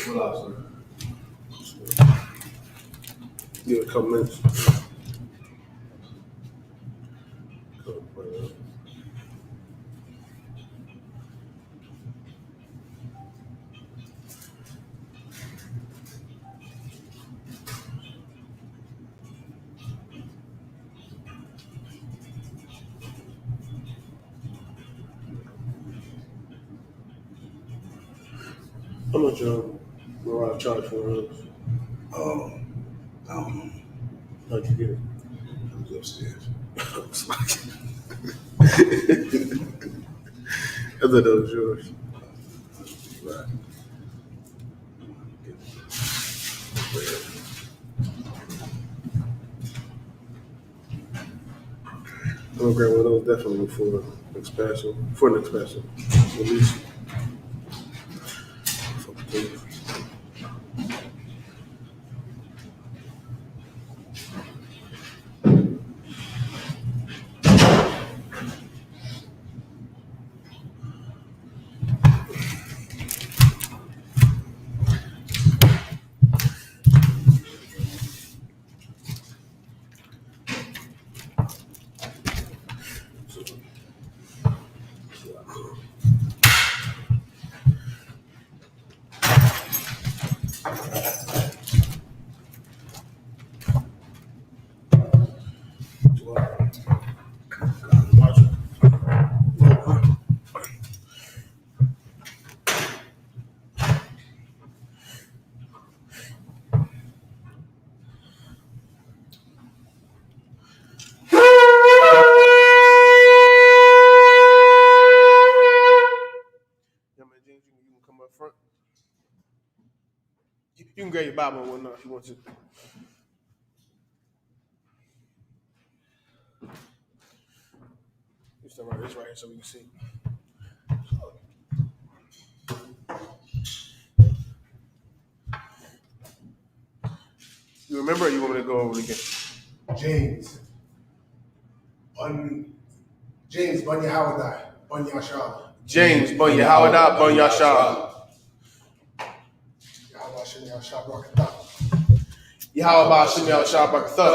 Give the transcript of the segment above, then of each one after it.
What else, sir? Yeah, a couple minutes. How much Mariah charge for runs? I don't know. How'd you get it? It was upstairs. I thought that was yours. Right. I'm gonna grab one of those definitely for expansion. For an expansion. At least. You can grab your Bible and whatnot if you want to. You start right this right here so we can see. You remember or you want me to go over it again? James Ben-Yahawada, Ben-Yashar. James Ben-Yahawada, Ben-Yashar. Yahweh Shem Yahshua Barakatah. Yahweh Shem Yahshua Barakatah.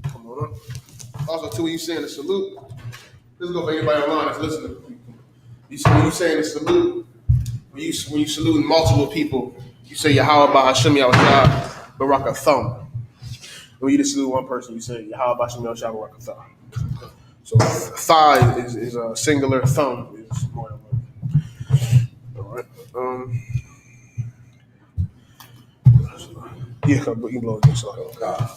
Come on up. Also, too, when you saying the salute, this is go for anybody online that's listening. When you saying the salute, when you saluting multiple people, you say Yahweh Shem Yahshua Barakatah. When you just salute one person, you say Yahweh Shem Yahshua Barakatah. So thigh is a singular, thumb is more than one. All right. Yeah, you can blow it. So. God.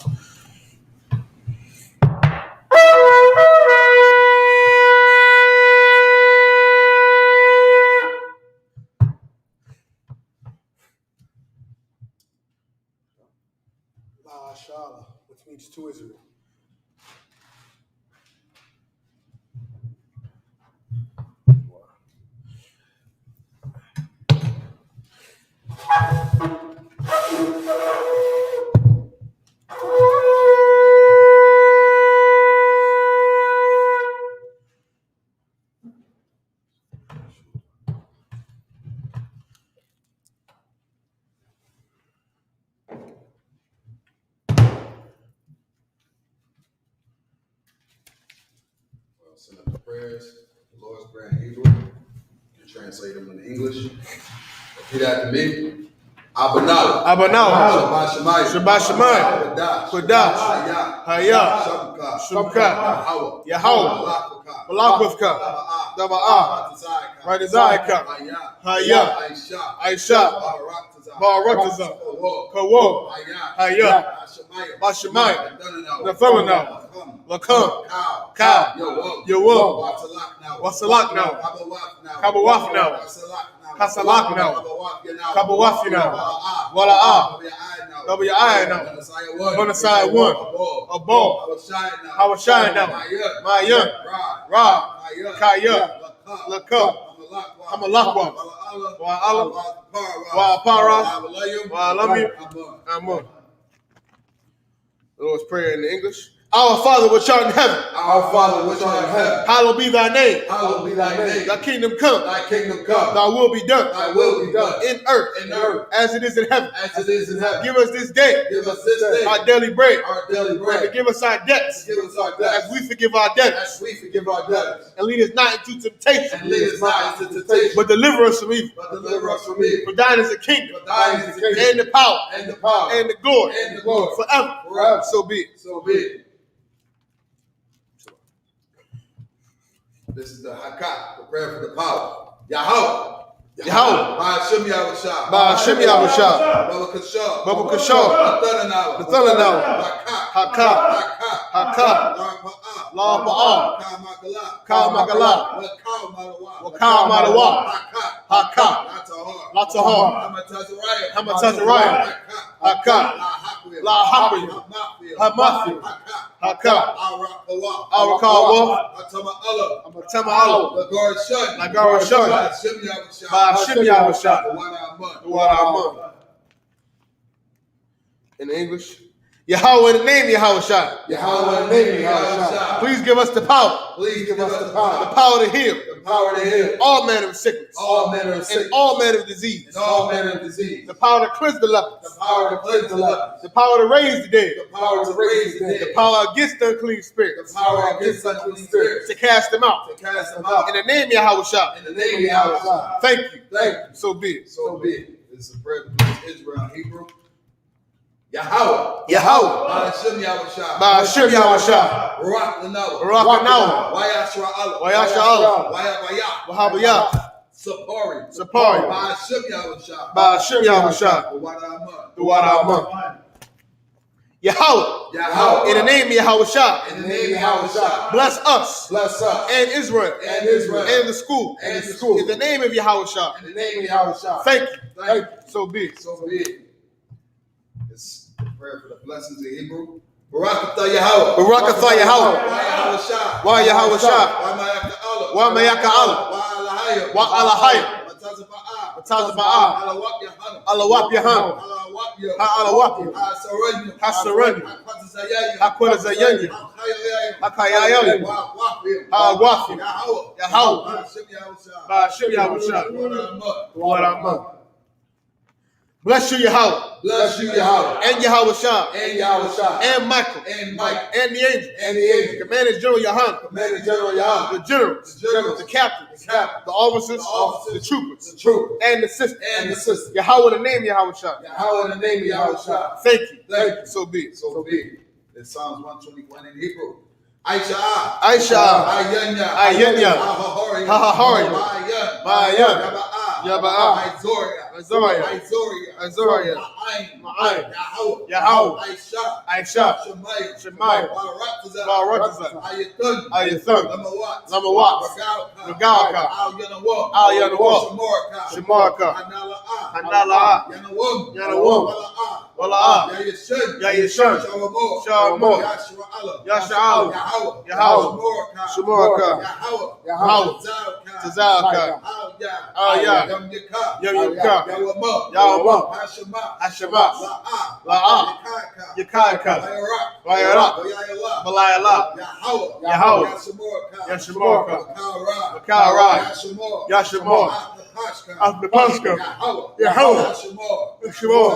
Shala, which means to Israel. Send up the prayers. The Lord's Prayer in Hebrew. You can translate them in English. Repeat after me. Abanah. Shabbat Shemayim. Shabbat Shemayim. Kodash. Haya. Isupk. Yahweh. Malakvavka. Dava'ah. Radizayka. Haya. I.S.U.P.K. Barakatah. Kawo. Haya. Bashemayim. Nephelana. Lakam. Cow. Yawum. Wasalak now. Kabawaf now. Kasalak now. Kabawaf now. Wala'ah. W.I. now. Bonasai 1. Abo. Hawashai now. Mayan. Ra. Kaya. Lakam. Hamalakwa. Wa'alam. Wa'apara. Wa'alami. Amun. The Lord's Prayer in the English. Our Father which art in heaven, Our Father which art in heaven, hallowed be thy name. hallowed be thy name. Thy kingdom come, Thy kingdom come. thy will be done Thy will be done in earth in earth as it is in heaven. as it is in heaven. Give us this day Give us this day our daily bread, our daily and bread. forgive us our debts Give us our as debts we forgive our debtors. as we forgive our debtors. And lead us not into temptation, And lead us not into temptation, but deliver us from evil. but deliver us from evil. For thine is the kingdom, For thine is the kingdom, and the power, and the power, and the glory, and the glory, forever. forever. So be it. So be it. This is the Hakak, the prayer for the power. Yahweh. Yahweh. I.S.U.P.K. Yahweh. I.S.U.P.K. Yahweh. Baba Kashar. Baba Kashar. The Nathanael. Haka. Haka. La Ba'a. Ka Magala. Wakal Madawa. Haka. Latahar. Hamatazariah. Haka. La Hapi. Hamathi. Haka. Arakawa. Atama Allah. Nagara Shun. I.S.U.P.K. Yahweh. In English, Yahweh in the name Yahweh. Yahweh in the name Yahweh. Please give us the power. Please give us the The power. power to heal The power to heal all manner of sickness. all manner of And sickness. all manner of disease. And all manner of disease. The power to cleanse the lepers. The power to cleanse the lepers. The power to raise the dead. The power to raise the The dead. power against the unclean spirits. The power against unclean spirits. To cast them out. To cast them out. In the name Yahweh. In the name of Yahweh. Thank you. Thank you. So be it. So be it. This is a prayer to Israel in Hebrew. Yahweh. Yahweh. I.S.U.P.K. Yahweh. I.S.U.P.K. Yahweh. Barak Lanawa. Barak Lanawa. Wayashra Allah. Wayashra Allah. Wayabaya. Wahabaya. Sapari. Sapari. I.S.U.P.K. Yahweh. I.S.U.P.K. Yahweh. The water Amon. Yahweh. Yahweh. In the name of Yahweh. In the name of Yahweh. Bless us. Bless us. And Israel. And Israel. And the school. And the school. In the name of Yahweh. In the name of Yahweh. Thank you. Thank you. So be it. So be it. It's a prayer for the blessings in Hebrew. Barakatah Yahweh. Barakatah Yahweh. Why Yahweh Shah. Why Yahweh. Why Mayaka Allah. Why Mayaka Allah. Why Alahayim. Why Alahayim. Matazaba'ah. Alawap Alawap Yahan. Alawap. Hasarani. Hakwatazayayim. Hakwatazayayim. Hakayayim. Hawafi. Yahweh. I.S.U.P.K. Yahweh. The water Amon. Bless you, Yahweh. Bless you, Yahweh. And Yahweh Shah. And Yahweh Shah. And Michael. And Mike. And the angels. And the angel. Commander General Yohanan. Commander General Yohanan. The generals. The generals. The captains. The captains. The officers. The officers. The troopers. The troopers. And the sisters. And the sisters. Yahweh in the name of Yahweh Shah. Yahweh in the name of Yahweh Shah. Thank you. Thank you. So be it. So be it. It's Psalms 121 in Hebrew. Aisha. Aisha. Ayanya. Ayanya. Hahahori. Hahahori. Mayan. Mayan. Yaba'a. Yaba'a. Izoria. Izoria. Izoria. Izoria. Ma'ayin. Ma'ayin. Yahweh. Yahweh. Aisha. Aisha. Shemaiah. Shemaiah. Barakazah. Barakazah. Ayatun. Ayatun. Lamawat. Lamawat. Regalka. Al Yanawah. Al Yanawah. Shamarka. Shamarka. Hanala'a. Hanala'a. Yanawum. Yanawum. Wala'a. Yayashun. Yayashun. Shalomor. Shalomor. Yashra Allah. Yashra Allah. Yahweh. Yahweh. Shamarka. Shamarka. Yahweh. Tazalka. Al Ya. Yamyaka. Yamyaka. Yawama. Yawama. Hashema. Hashema. La'a. La'a. Yakaka. Yakaka. Vayarak. Vayarak. Vayayala. Balayala. Yahweh. Yahweh. Yashamorka. Yashamorka. Makarah. Makarah. Yashamor. Yashamor. Apnapashka. Apnapashka. Yahweh. Yahweh. Yashamor. Yashamor.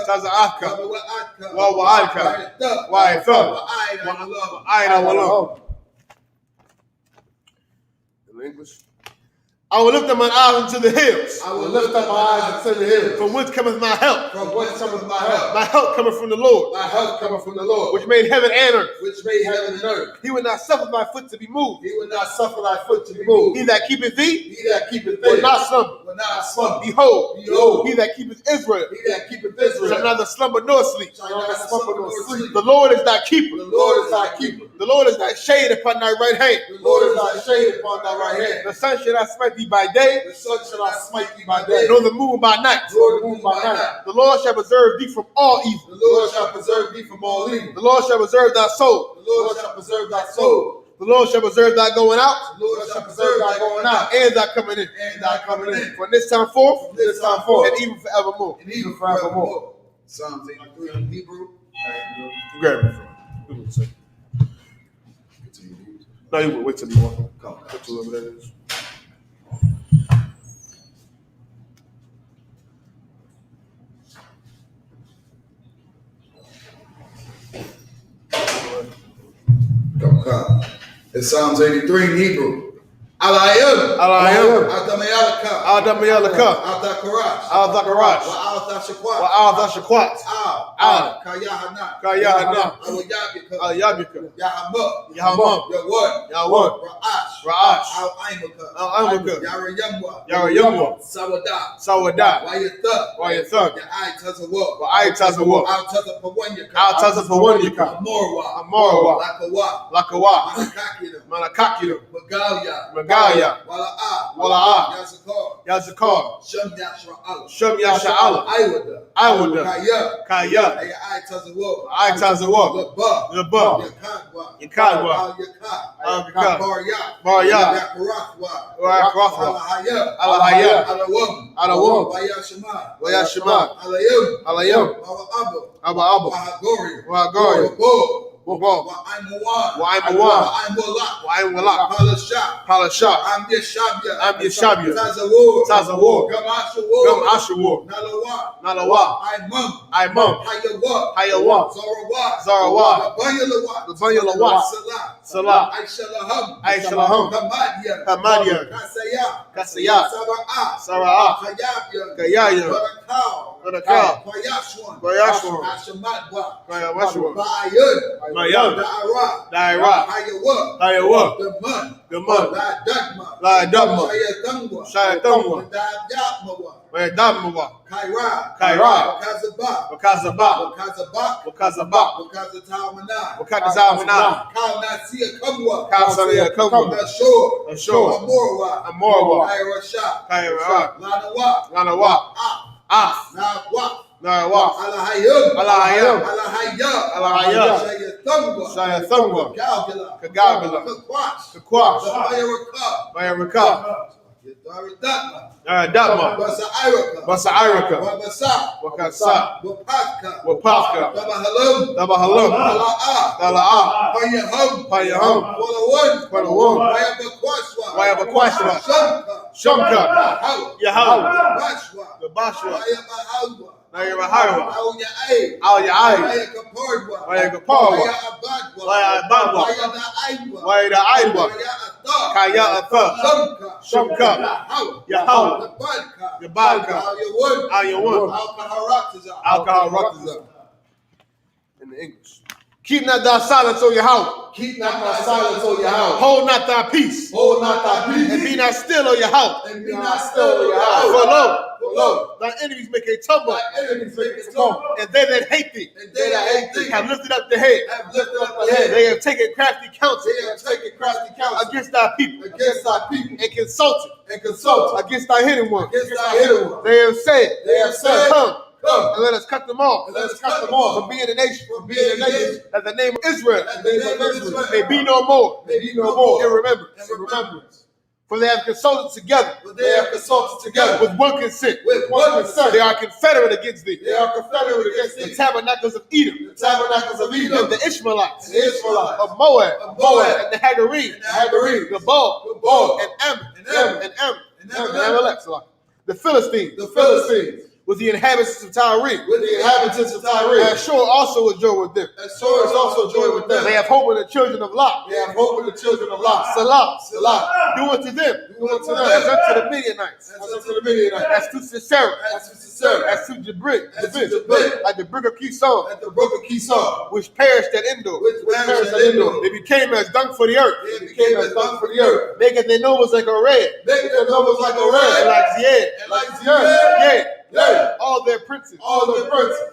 Taza'aka. Wawa'aka. Wa'itha. Wa'ayna walam. In English. I will lift up my eyes unto the hills. I will lift up my eyes unto the hills. From whence cometh my help? From whence cometh my help? My help cometh from the Lord, My help cometh from the Lord, which made heaven and earth. which made heaven and earth. He will not suffer thy foot to be moved. He will not suffer thy foot to be moved. He that keepeth thee He that keepeth will thee not slumber. will not slumber. Behold, Behold, he that keepeth Israel he that keepeth Israel shall neither slumber nor sleep. shall not slumber nor sleep. The Lord is thy keeper. The Lord is thy keeper. The Lord is thy shade upon thy right hand. The Lord is thy shade upon thy right hand. The sun shall not smite thee by day, The sun shall not smite thee by day, nor the moon by night. nor the moon by night. The Lord shall preserve thee from all evil. The Lord shall preserve thee from all evil. The Lord shall preserve thy soul. The Lord shall preserve thy soul. The Lord shall preserve thy going out The Lord shall preserve thy going out and thy coming in. and thy coming in. From this time forth From this time forth and even forevermore. and even forevermore. Psalms 83 in Hebrew. Grab it. No, you wait till you want. Come. Wait till whoever that is. Come. It's Psalms 83 in Hebrew. I.S.U.P.K. I.S.U.P.K. I.S.U.P.K. I.S.U.P.K. Yahweh. Ra'ash. I.S.U.P.K. Yarayamwa. Sawadat. I.S.U.P.K. Al-Tazapawanyaka. Amorwa. Lakawa. Manakakido. Magalia. Wala'ah. Yazakar. Shem Yasha'ala. Iwada. Kaya. I.S.U.P.K. Leba. Yakadwa. Al-Yaka. Barya. Rakarathwa. Alahaya. Alawam. Wayashima. Alayam. Abba. Wahagori. Wabo. Wa'aimawan. Wa'aimwalak. Palashah. I'm Yeshabia. Tazawur. Gum Ashawur. Nalawa. Imam. Hayawa. Zarawa. Labanyawa. Salah. Aishalaham. Hamadia. Kasaya. Sara'ah. Kayaya. Barakah. Bayashwan. Bayawashwan. Mayam. Daira. Hayawa. The mud. La Dagma. Shayatangwa. Mayadamawa. Kaira. Wakazaba. Wakazamana. Kalsaria Kumwa. Ashur. Amorwa. Kaira. Lanawa. Nawa. Alahayam. Shayatangwa. Kagabila. Kakwash. Bayaraka. Datma. Basa'iraka. Wakasa. Wapaka. Dabahalam. Dala'ah. Payaham. Walawun. Wayabakwashwa. Shamka. Yahal. The Bashwa. Nayabahaywa. Al-Ya'ai. Wayagaparwa. Wayabadwa. Wayada'aidwa. Kaya Atha. Shamka. Yahal. Yabadka. Al-Yawun. Al-Kaharatiza. In the English. Keep not thy silence, O Yahweh. Hold not thy peace. And be not still, O Yahweh. For lo, thy enemies make a tumble. And they that hate thee have lifted up the head. They have taken crafty counsel against thy people. And consulted against thy hidden ones. They have said, come. And let us cut them off. From being a nation. That the name of Israel may be no more. In remembrance. For they have consulted together. With one consent. They are confederate against thee. The tabernacles of Edom. And the Ishmaelites. Of Moab. And the Hagarene. The Baal. And Ammon. And Amalek. The Philistines. With the inhabitants of Tyre. Ashur also was joined with them. They have hope in the children of Lot. Salah. Do unto them. As unto the Midianites. As to Sisera. As to Jabrit. At the brook of Kison. Which perished at Endor. They became as dung for the earth. Making their nobles like a red. And like Zied. All their princes.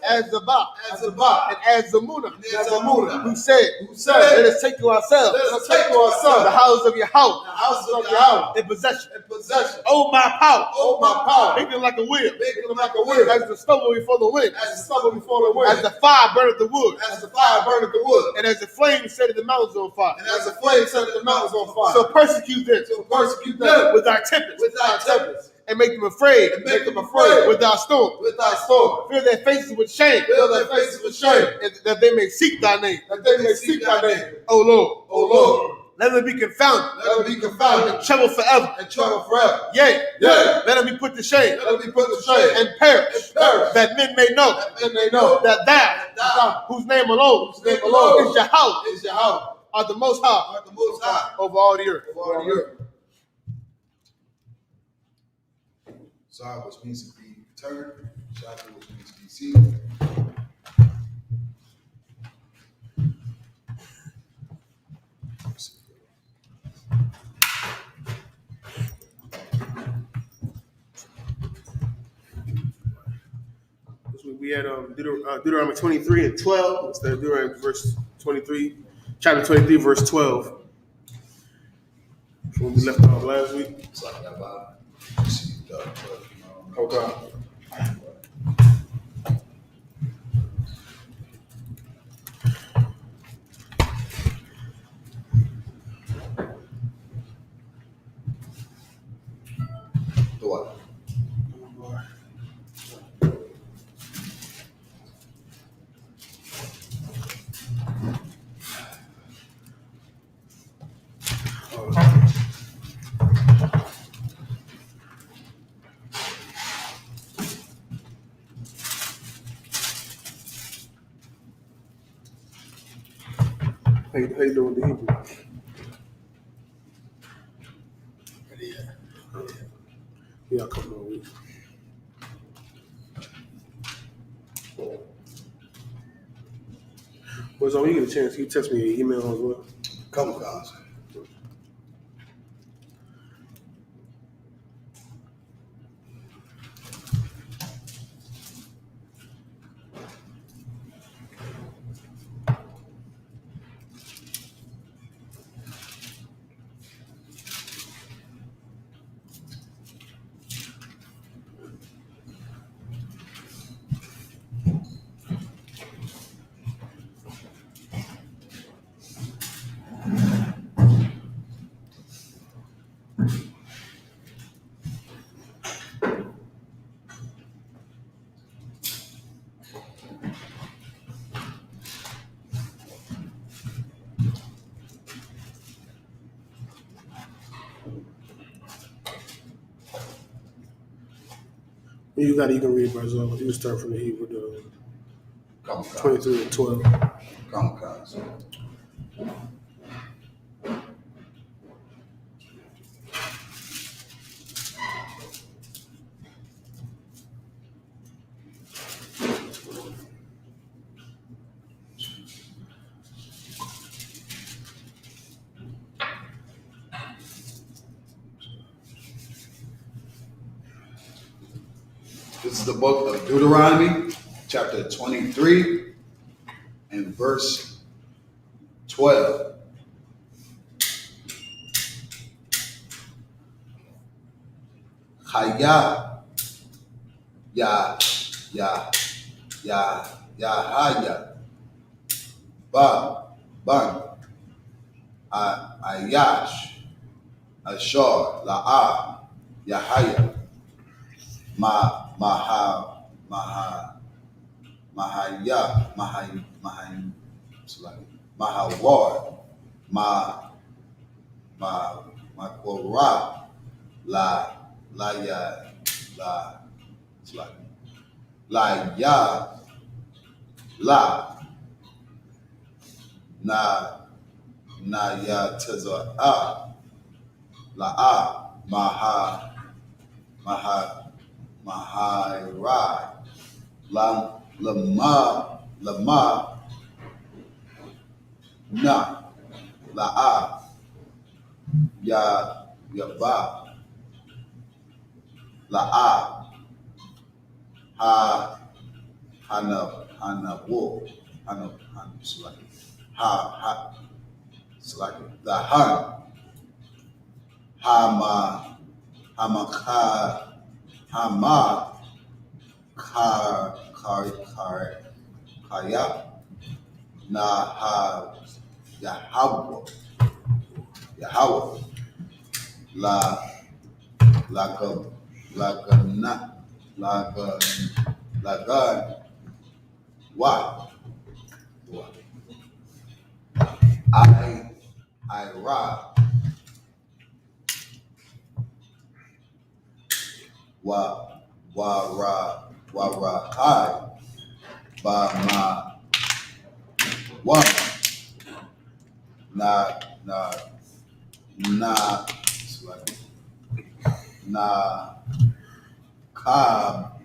As Zabak. And as Zamuna. Who said, let us take to ourselves. The houses of Yahweh. In possession. Oh my power. Make them like a wheel. As the stubble before the wind. As the fire burneth the wood. And as the flame set the mountains on fire. So persecute them. With our tempest. And make them afraid. With thy storm. Fill their faces with shame. And that they may seek thy name. O Lord. Let them be confounded. Let them be confounded. And troubled forever. And troubled forever. Yea. Yea. Let them be put to shame. Let them be put to shame. And perish. And perish. That men may know. That men may know. That thou, whose name alone, Whose name alone is Yahweh, is Yahweh, are the most high. are the Most High Over all the earth. over all the earth. Sar, which means to be returned. Shaka, which means to be seen. We had Deuteronomy 23 and 12 instead of Deuteronomy chapter 23, verse 12. When we left off last week. It's like that Bible. See, Okay. the what? How you doing with the Hebrew? Yeah, a couple more weeks. Boys, when you get a chance, you text me your email as well. Couple guys. You can read Brazil. You can start from the Hebrew to Couple guys. 23 and 12. Couple guys. This is the book of Deuteronomy, chapter 23 and verse 12. Haya, Yahaya, Ban, Ayash, Ashar, La'a, Yahaya, Mahawar, Makorah, Ya Teza'a, La'a, Mahairai, Lama, Na, La'a, Yaba, La'a, Hanawo, the Han, Kaya, Yahweh, Lagan, what? Ira. Warahai. Ba ma na kab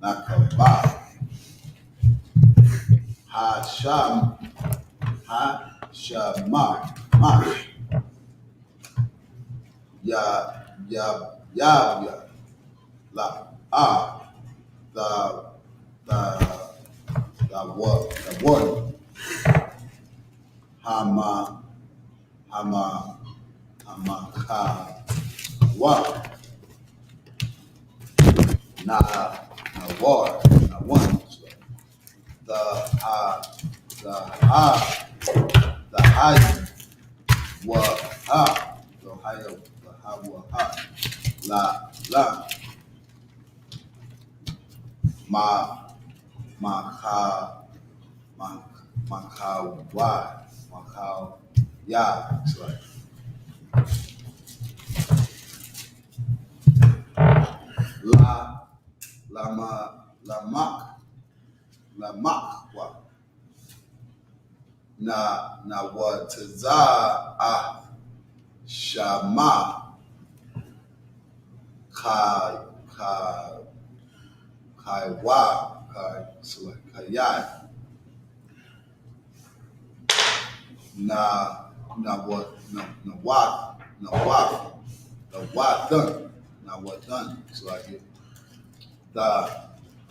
na kabab hasham ma ya la the one hama ka wa na war na one the high wa the higher wa la Macau, yeah, it's like wa na wataza shama so like kayai na what na what done na what done so I get the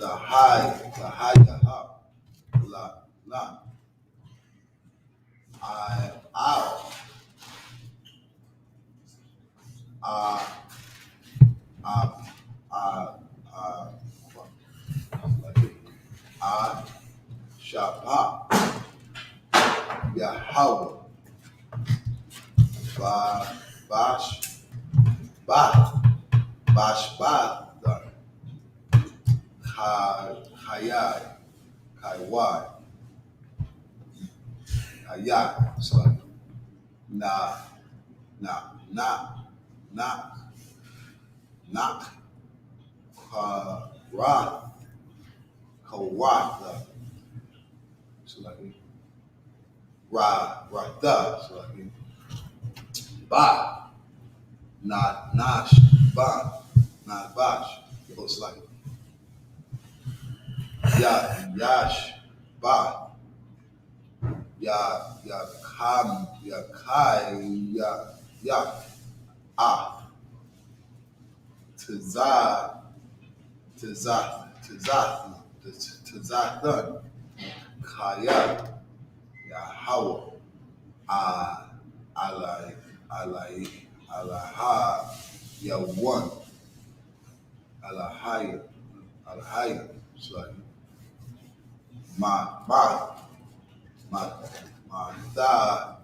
high la I Shabbat Yahweh Bashbat Hayai Kaiwai Hayai so na Karat so like Rada so like Ba not Nash Ba not Bash so it's like Yash Ba Kam Kai Tazathan Kaya Yahweh Alaha Yawan Alahaya so like my da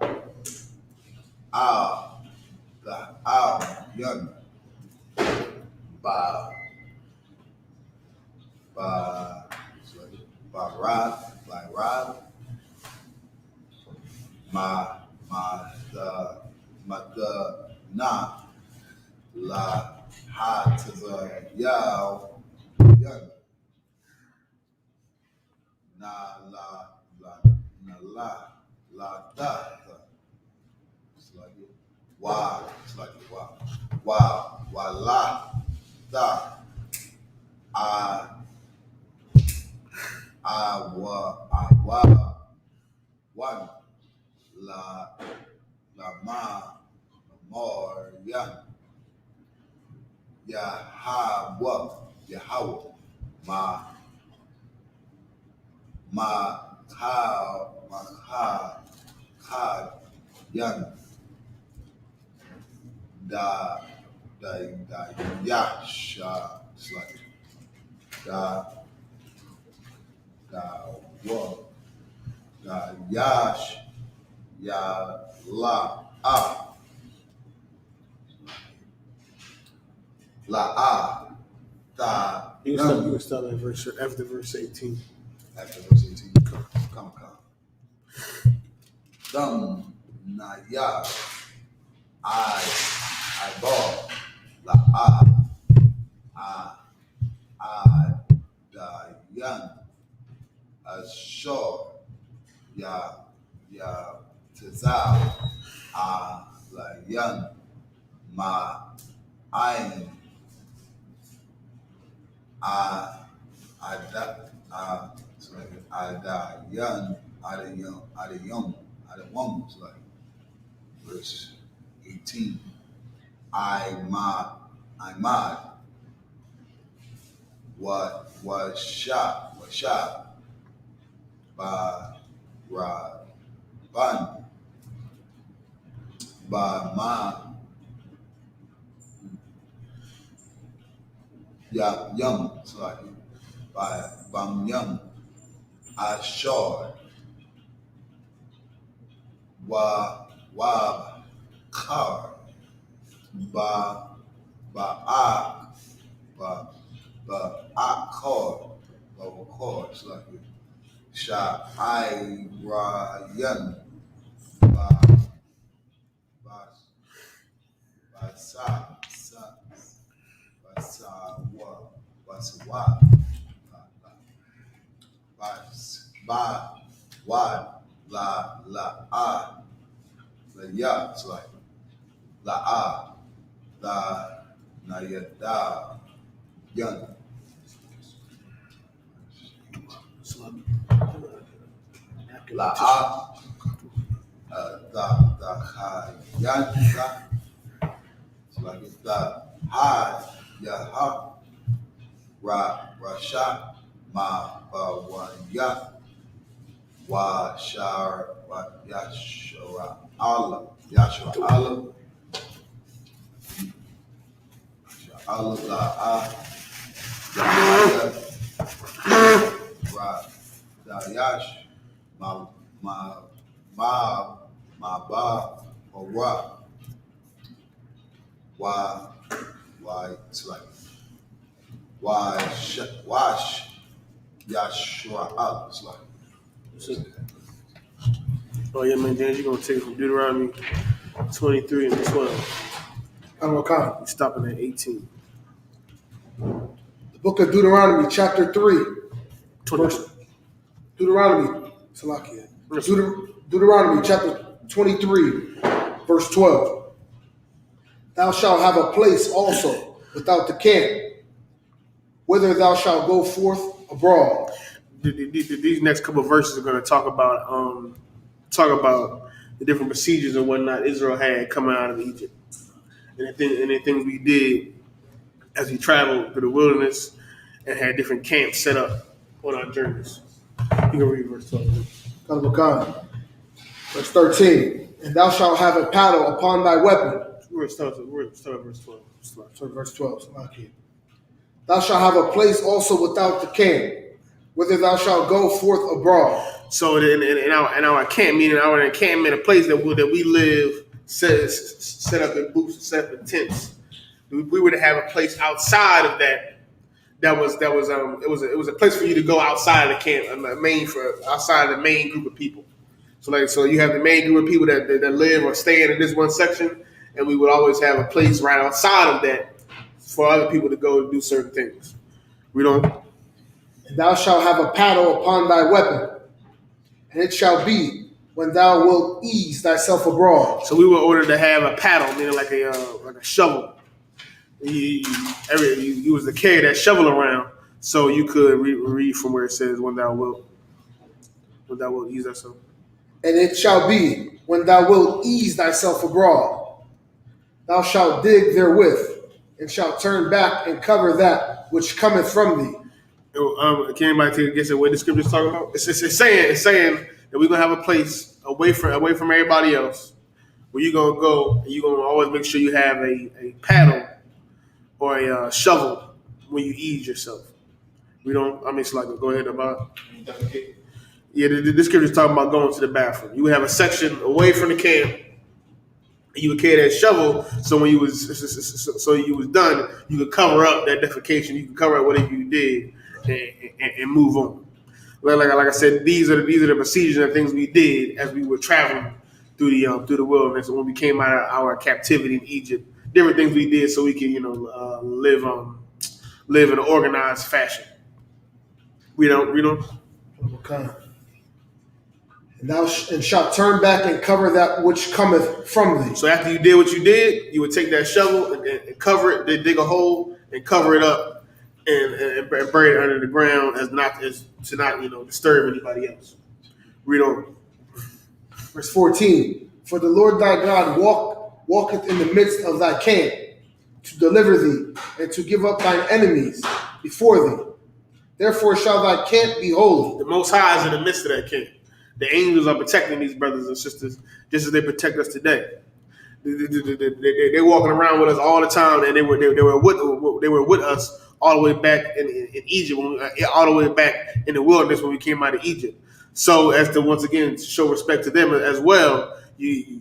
the young by Rod the na la ha to the yow young na la da it's like wow it's like wow la da one la more young Yahweh ka young da yasha it's like da yash ya la da You can start at verse after verse 18. After verse 18 come. Dum Naya I ball La I Da Yan Ashore Ya Tizal La Yan Ma Ain Ada Yan Ada like verse 18. Imad was shot by Rabban by Yum like by Bam Yum Ashore Wab Kar Ba Akkor it's like Sha Irayan Ba Basawa Ba Wad La Ya it's like La Nayada Yan La Yan it's like it's the Yaha Rasha Ma Wanya Wa Shar Wa Yashra Allah Allah Dayash Ma Ba Wa it's like Wash Yashra Allah it's like Oh yeah, man, James, you're gonna take it from Deuteronomy 23 and 12. You're stopping at 18. The book of Deuteronomy, chapter 3. Deuteronomy chapter 23, verse 12. Thou shalt have a place also without the camp, whither thou shalt go forth abroad. These next couple of verses are going to talk about the different procedures and whatnot Israel had coming out of Egypt, and the things we did as we traveled through the wilderness and had different camps set up on our journeys. You can read verse 12. Verse 13. And thou shalt have a paddle upon thy weapon. We're start at verse 12. Verse 12. Thou shalt have a place also without the camp, whither thou shalt go forth abroad. So in our camp, meaning our encampment, a place that we live, set up in booths, set up in tents. We would have a place outside of that. It was a place for you to go outside of the camp, outside of the main group of people. So you have the main group of people that live or stay in this one section, and we would always have a place right outside of that for other people to go do certain things. And thou shalt have a paddle upon thy weapon, and it shall be when thou wilt ease thyself abroad. So we were ordered to have a paddle, meaning like a shovel. You was to carry that shovel around, so you could read from where it says, "When thou wilt ease thyself." And it shall be when thou wilt ease thyself abroad, thou shalt dig therewith, and shalt turn back and cover that which cometh from thee. Can anybody take a guess at what the scripture is talking about? It's saying that we're gonna have a place away from everybody else, where you're gonna go and you're gonna always make sure you have a paddle or a shovel when you ease yourself. It's like, go ahead about. Yeah, the scripture is talking about going to the bathroom. You would have a section away from the camp, and you would carry that shovel. So when you was done, you could cover up that defecation. You could cover up whatever you did and move on. like I said, these are the procedures and things we did as we were traveling through the wilderness, and when we came out of our captivity in Egypt. Different things we did so we can live in an organized fashion. We don't. Okay. And thou shalt turn back and cover that which cometh from thee. So after you did what you did, you would take that shovel and cover it, then dig a hole and cover it up and bury it under the ground to not disturb anybody else. Read on. Verse 14. For the Lord thy God walketh in the midst of thy camp to deliver thee and to give up thine enemies before thee. Therefore shall thy camp be holy. The Most High is in the midst of that camp. The angels are protecting these brothers and sisters just as they protect us today. They're walking around with us all the time, and they were with us all the way back in Egypt, all the way back in the wilderness when we came out of Egypt. So as to once again show respect to them as well, you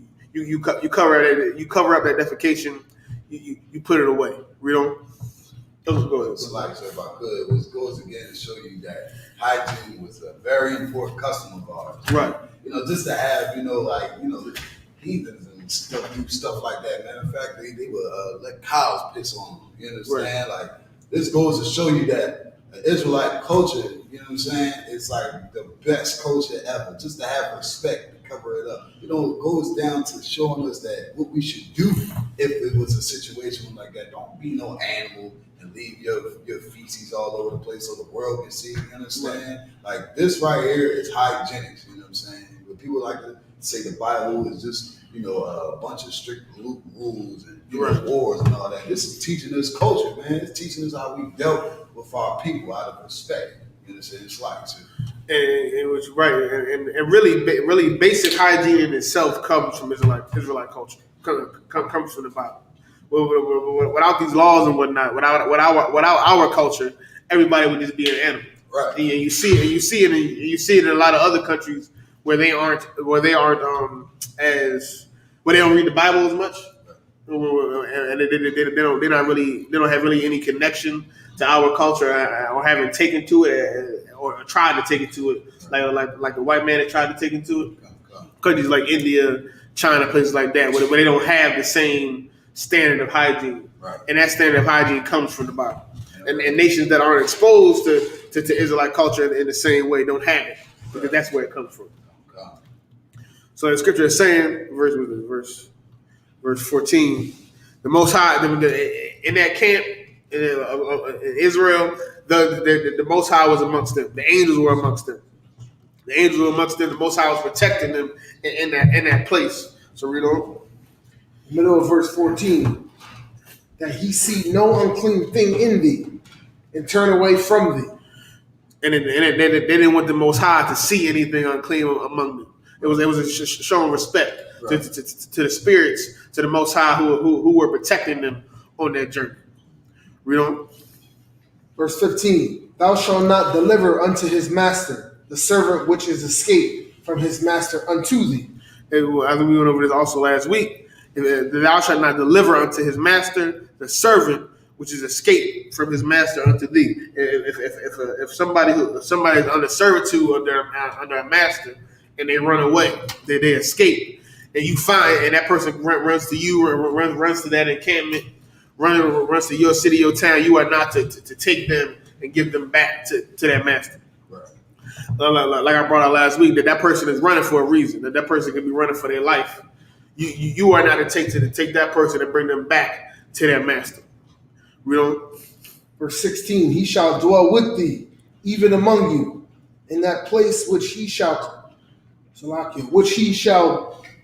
cover up that defecation, you put it away. Read on. So like, so if I could, it goes again to show you that hygiene was a very important custom of ours. Right. Just to have, the heathens and stuff like that. Matter of fact, they would let cows piss on them. You understand? Right. Like, this goes to show you that Israelite culture, you know what I'm saying, it's like the best culture ever. Just to have respect, to cover it up. It goes down to showing us that what we should do if it was a situation like that. Don't be no animal and leave your feces all over the place so the world can see. You understand? Right. Like, this right here is hygienics. You know what I'm saying? But people like to say the Bible is just a bunch of strict rules and wars and all that. This is teaching us culture, man. It's teaching us how we dealt with our people out of respect. You understand? It's like too. And it was right, and really basic hygiene in itself comes from Israelite culture. Comes from the Bible. Without these laws and whatnot, without our culture, everybody would just be an animal. Right. And you see it in a lot of other countries where they don't read the Bible as much, and they don't have really any connection to our culture or haven't taken to it or tried to take it to it like the white man that tried to take it to it. Countries like India, China, places like that where they don't have the same standard of hygiene, right. And that standard of hygiene comes from the Bible. And nations that aren't exposed to Israelite culture in the same way don't have it because that's where it comes from. So the scripture is saying, verse 14, the Most High in that camp in Israel, the Most High was amongst them. The angels were amongst them. The angels were amongst them. The Most High was protecting them in that place. So read on. Middle of verse 14, that he see no unclean thing in thee and turn away from thee. And they didn't want the Most High to see anything unclean among them. It was showing respect right. to the spirits, to the Most High who were protecting them on that journey. Read on. Verse 15, thou shalt not deliver unto his master the servant which is escaped from his master unto thee. And I think we went over this also last week. Thou shalt not deliver unto his master the servant which is escaped from his master unto thee. If somebody's under servitude under a master and they run away, they escape, and you find, and that person runs to you, runs to that encampment, runs to your city, your town, you are not to take them and give them back to that master. Right. Like I brought out last week, that person is running for a reason, that person could be running for their life. You are not to take that person and bring them back to their master. Read on. Verse 16, he shall dwell with thee, even among you, in that place which he shall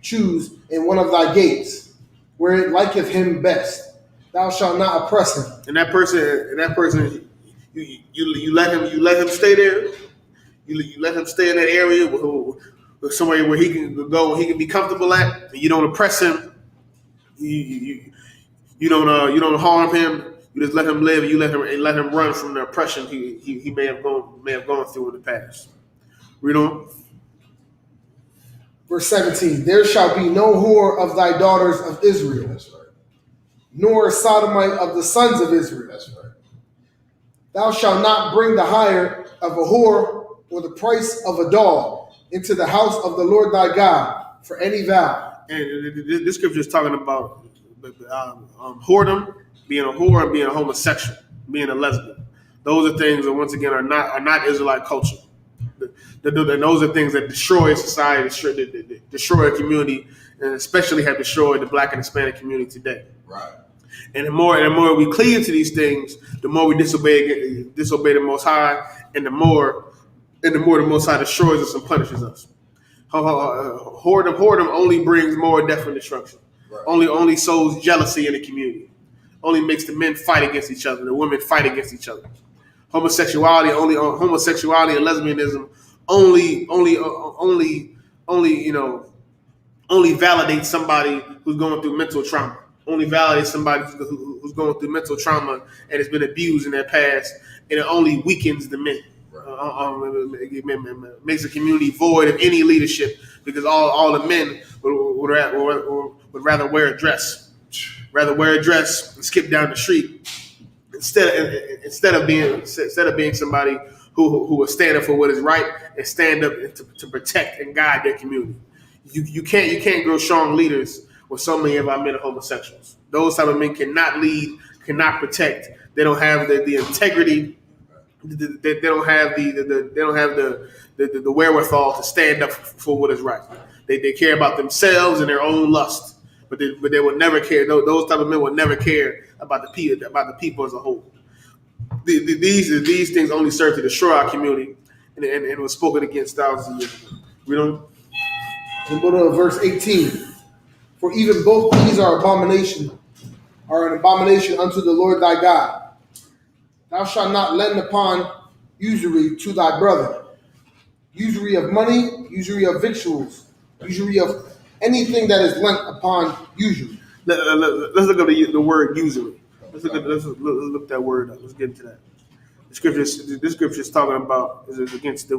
choose in one of thy gates, where it liketh him best. Thou shalt not oppress him. And that person, you let him stay there. You let him stay in that area somewhere where he can go, he can be comfortable at, and you don't oppress him. You don't harm him. You just let him live, and you let him run from the oppression he may have gone through in the past. Read on. Verse 17, there shall be no whore of thy daughters of Israel. That's right. Nor a sodomite of the sons of Israel. That's right. Thou shalt not bring the hire of a whore or the price of a dog into the house of the Lord thy God for any vow. And this scripture is talking about whoredom, being a whore, and being a homosexual, being a lesbian. Those are things that, once again, are not Israelite culture. And those are things that destroy society, destroy a community, and especially have destroyed the Black and Hispanic community today. Right. And the more we cleave to these things, the more we disobey the Most High, and the more the Most High destroys us and punishes us. Whoredom only brings more death and destruction. Right. Only sows jealousy in the community. Only makes the men fight against each other, the women fight against each other. Homosexuality and lesbianism only validates somebody who's going through mental trauma. Only validates somebody who's going through mental trauma and has been abused in their past, and it only weakens the men. It makes the community void of any leadership, because all the men would rather wear a dress and skip down the street instead of being somebody who will stand up for what is right and stand up to protect and guide their community. You can't grow strong leaders with so many of our men are homosexuals. Those type of men cannot lead, cannot protect. They don't have the integrity. They don't have the wherewithal to stand up for what is right. They care about themselves and their own lust, but they will never care. Those type of men will never care about the people as a whole. These things only serve to destroy our community, and it was spoken against thousands of years ago. We don't. We'll go to verse 18. For even both these are an abomination unto the Lord thy God. Thou shalt not lend upon usury to thy brother. Usury of money, usury of victuals, usury of anything that is lent upon usury. Let's look up the word usury. Let's look that word up. Let's get into that. The scripture is talking about is against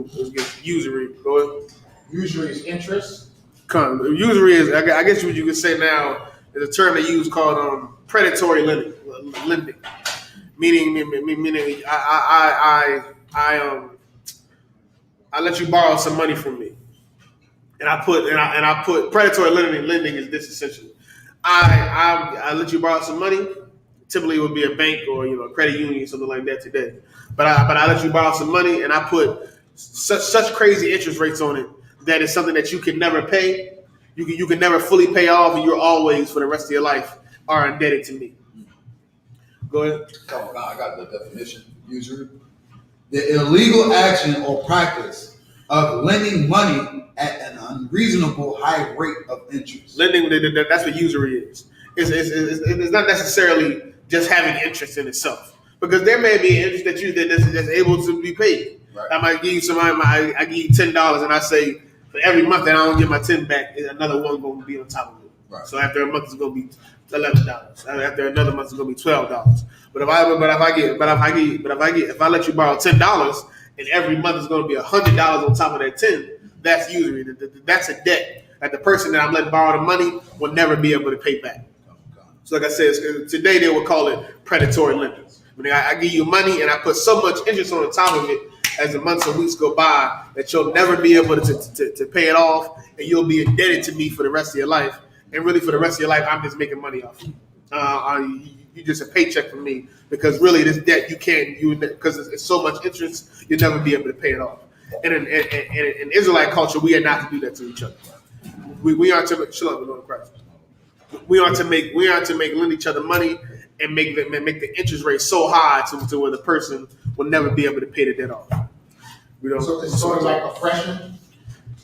usury. Go ahead. Usury is interest. Usury is, I guess what you could say now, is a term they use called predatory lending. Meaning I let you borrow some money from me, and I put predatory lending is this essentially. I let you borrow some money. Typically, it would be a bank or a credit union, something like that today. But I let you borrow some money, and I put such crazy interest rates on it that it's something that you can never pay. You can never fully pay off, and you're always, for the rest of your life, are indebted to me. Go ahead. I got the definition. Usury: the illegal action or practice of lending money at an unreasonable high rate of interest. Lending, that's what usury is. It's not necessarily just having interest in itself, because there may be interest that's able to be paid. Right. I might give you I give you $10, and I say for every month that I don't get my 10 back, another one going to be on top of it. Right. So after a month, it's going to be $11. After another month, it's going to be $12. But if I let you borrow $10, and every month is going to be $100 on top of that 10, that's usury. That's a debt that the person that I'm letting borrow the money will never be able to pay back. So like I said, today they would call it predatory lending. I give you money and I put so much interest on the top of it as the months and weeks go by that you'll never be able to pay it off, and you'll be indebted to me for the rest of your life. And really, for the rest of your life, I'm just making money off you. You're just a paycheck from me, because really this debt because it's so much interest, you'll never be able to pay it off. And in Israelite culture, we are not to do that to each other. We are to Christ. We are to lend each other money and make the interest rate so high to where the person will never be able to pay the debt off. So it's sort of like oppression.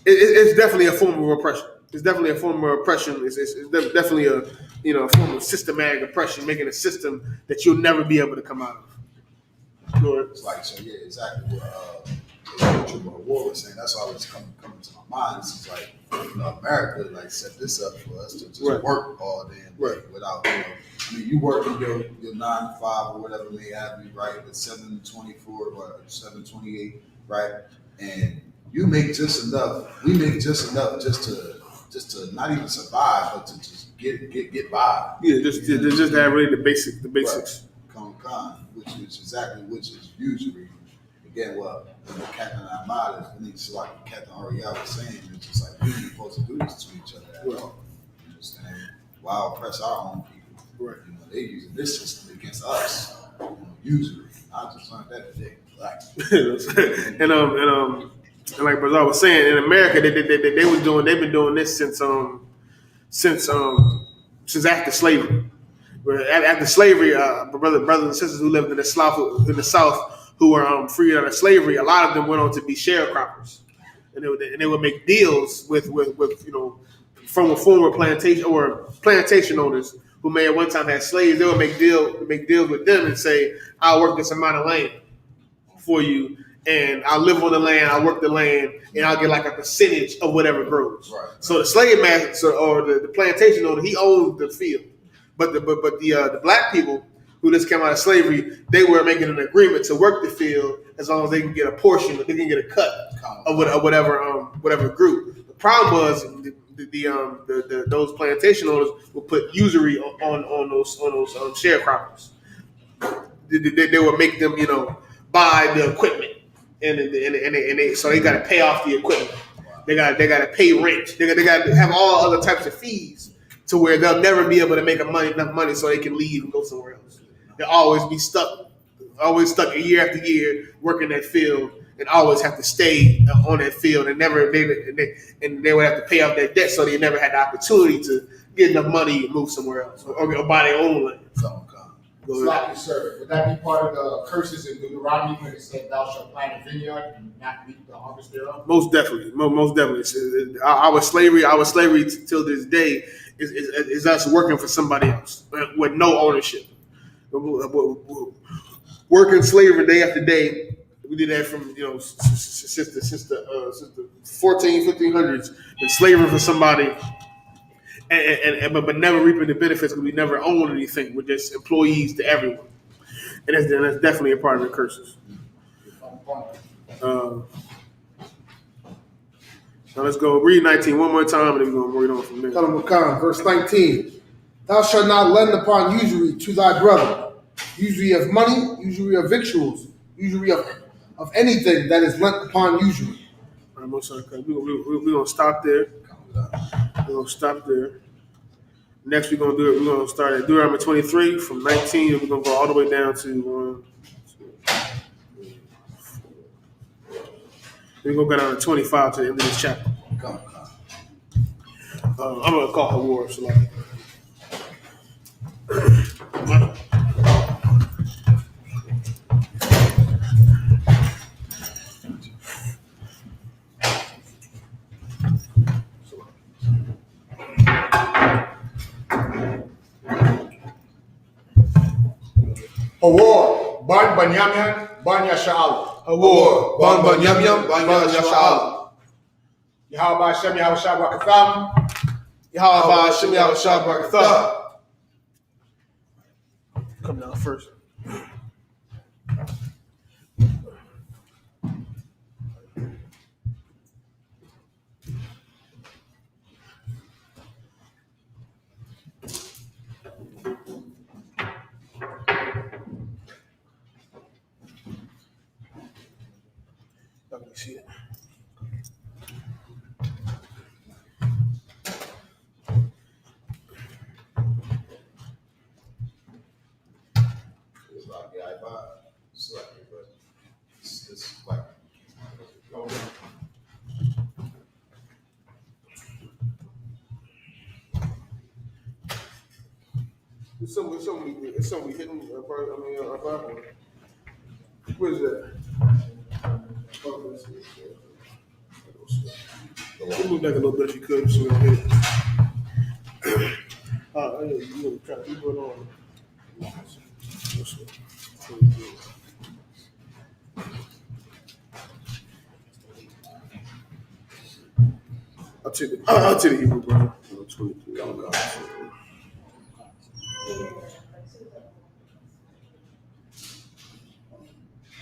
It's definitely a form of oppression. It's definitely a form of oppression. It's definitely a form of systematic oppression, making a system that you'll never be able to come out of. It's like, so yeah, exactly what War was saying. That's always coming to my mind. It's like, America set this up for us to just work all day and day without, you working your 9 to 5 or whatever may have you, right? At 7:24 or 7:28, right? And you make just enough. We make just enough just to not even survive, but to just get by. Yeah, just have really the basics. Right. Which is usury. again, what Captain Ahmad is, and it's like Captain Ariel was saying, it's just like we ain't supposed to do this to each other at all. You understand? Why oppress our own people? Right. You know, they using this system against us. You know, usually, I just learned that today. Like, and like Brazil was saying, in America, they've been doing this since after slavery. After slavery, brothers and sisters who lived in the South who were freed out of slavery, a lot of them went on to be sharecroppers, and they would make deals with from a former plantation owners who may at one time had slaves. They would make deals with them and say, "I'll work this amount of land for you, and I'll live on the land, I'll work the land, and I'll get like a percentage of whatever grows." right. So the slave master or the plantation owner, he owns the field, but the black people who just came out of slavery, they were making an agreement to work the field as long as they can get a portion, they can get a cut of whatever grew. The problem was those plantation owners would put usury on those sharecroppers. They would make them, buy the equipment, and so they got to pay off the equipment. They got to pay rent. They got to have all other types of fees to where they'll never be able to make enough money so they can leave and go somewhere else. They'll always be stuck a year after year working that field, and always have to stay on that field, and they would have to pay off their debt, so they never had the opportunity to get enough money and move somewhere else or buy their own land. Slack sir. Would that be part of the curses in Deuteronomy when it said, "Thou shalt plant a vineyard and not reap the harvest thereof"? Most definitely, most definitely. Our slavery till this day is us working for somebody else with no ownership. Working slavery day after day. We did that from since the 1500s, and slavery for somebody, but never reaping the benefits because we never owned anything. We're just employees to everyone, and that's definitely a part of the curses. Now let's go read 19 one more time, and then we're going to read on from there. Kalamukan, verse 19. Thou shalt not lend upon usury to thy brother, usury of money, usury of victuals, usury of anything that is lent upon usury. All right, most of we're going to stop there. We're going to stop there. Next, we're going to start at Deuteronomy 23 from 19, and we're going to go all the way down to we're going to go down to 25 to the end of this chapter. I'm going to call her war. So Hawar, Ban Banyamyan, Ban Yasha'al. Hawar, Ban Banyamyan, Ban Yasha'al. Yahweh Hashem, Yahweh Shabbat Yahweh Hashem, Yahweh Shabbat. Come down first. Let me see it. It's something hidden. What is that? Move back a little bit if you could, so we don't hit it. You try to keep it on. I'll take the Hebrew, brother. 23.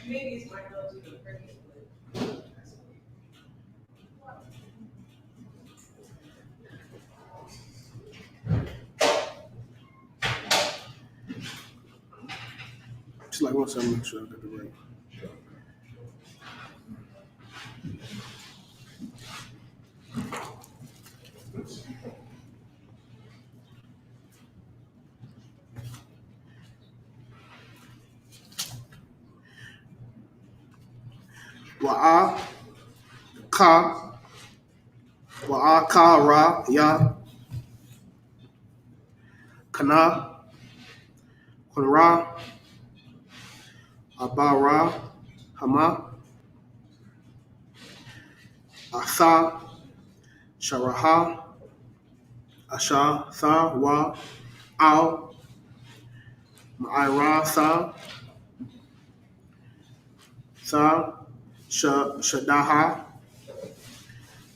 Maybe it's my nose even pregnant, but Just like once I make sure I got the right. Wa'a ka Wa'a ka ra ya kana kunra abara hama asa sharaha asha tha wa al ma'ira sa shadaha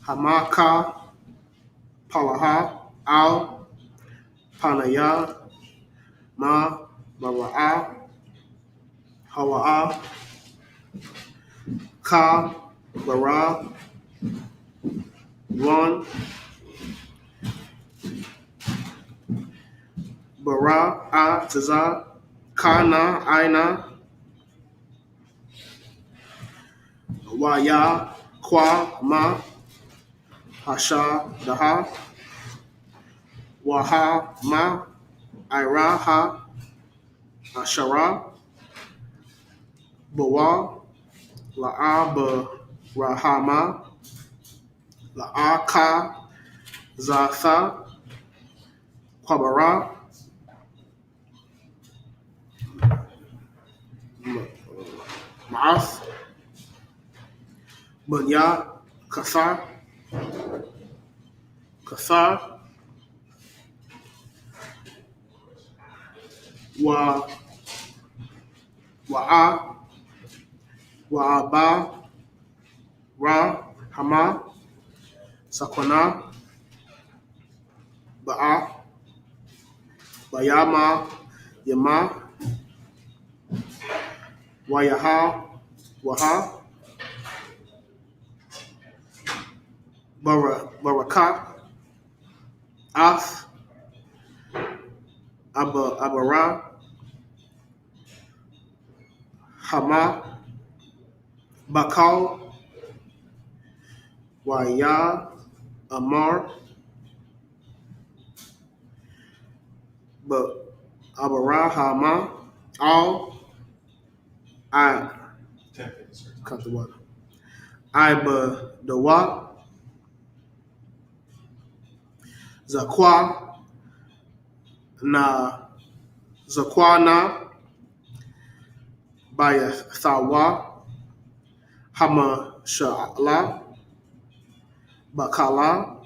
hamaka palaha al panaya ma mara'a hawa'a ka bara one bara a taza kana aina waya kwa ma hasha daha waha ma ira ha ashara bawa la'a ba rahama la'a ka zatha kwabara ma'af bunya kasar wa wa'a wa'aba ra hama sakwana ba'a bayama yama wayaha waha baraka af abara hama bakal waya amar abara hama al I cut the water I the wa zakwa na zakwana baya thawa hama sha'ala bakala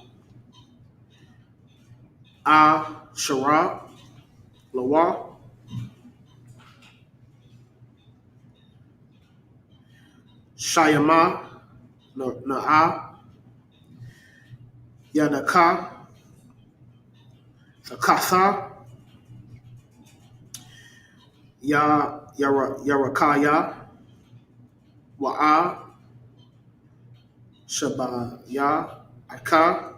a shara lawa shayama na a yadaka sakasa yarakaya wa'a shabaya aka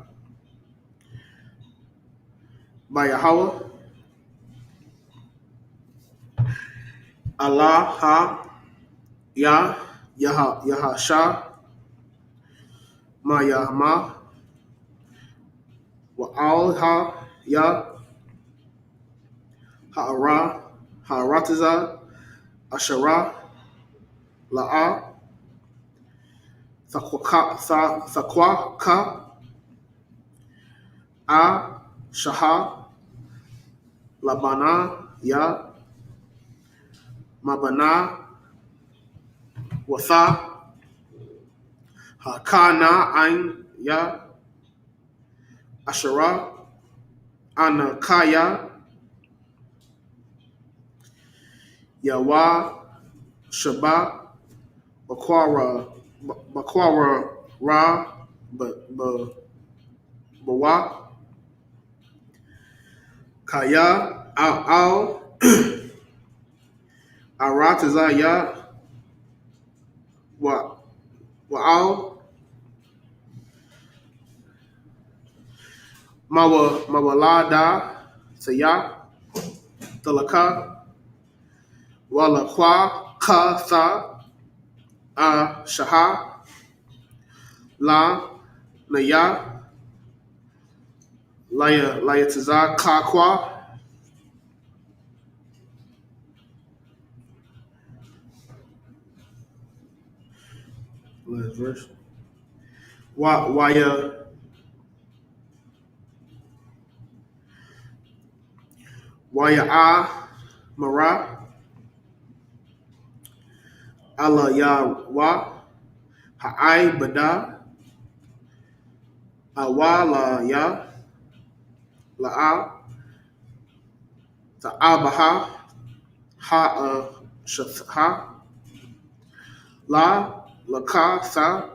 bayahawa Allah ha yahasha mayama wa al ha ya ha'ara ha'aratiza ashara la'a thakwaka a shaha labana ya mabana watha hakana ain ya ashara anakaya yawa shaba bakwara ra bawa kaya al aratiza ya wa al mawalada saya talaka wala kwa ka tha a shaha la naya laya taza ka kwa Last verse. Waya Mara Ala Yahwa Ha'ai Bada Awala Ya La'a Ta'abaha Ha Shatha La Laka Sa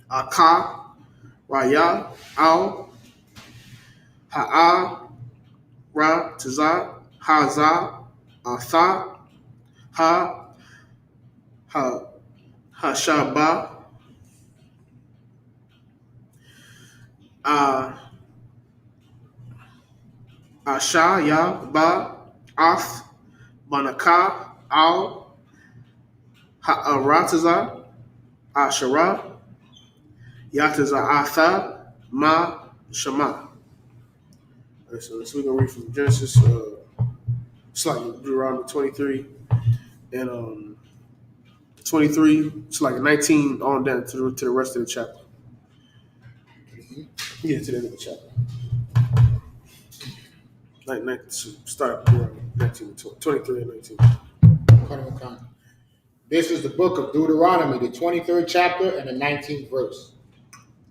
Aka Raya Al Ha'a Ra Taza Haza Atha Ha Ha Hashaba Asha Ya Ba Ath Manaka Al Ha'arataza Ashara Yataza Atha Ma Shama. Right, so we're gonna read from Genesis, it's like Deuteronomy 23 and 23. It's like 19 on down to the rest of the chapter. Yeah, to the end of the chapter. Start 19 to 23 and 19. This is the book of Deuteronomy, the 23rd chapter and the 19th verse.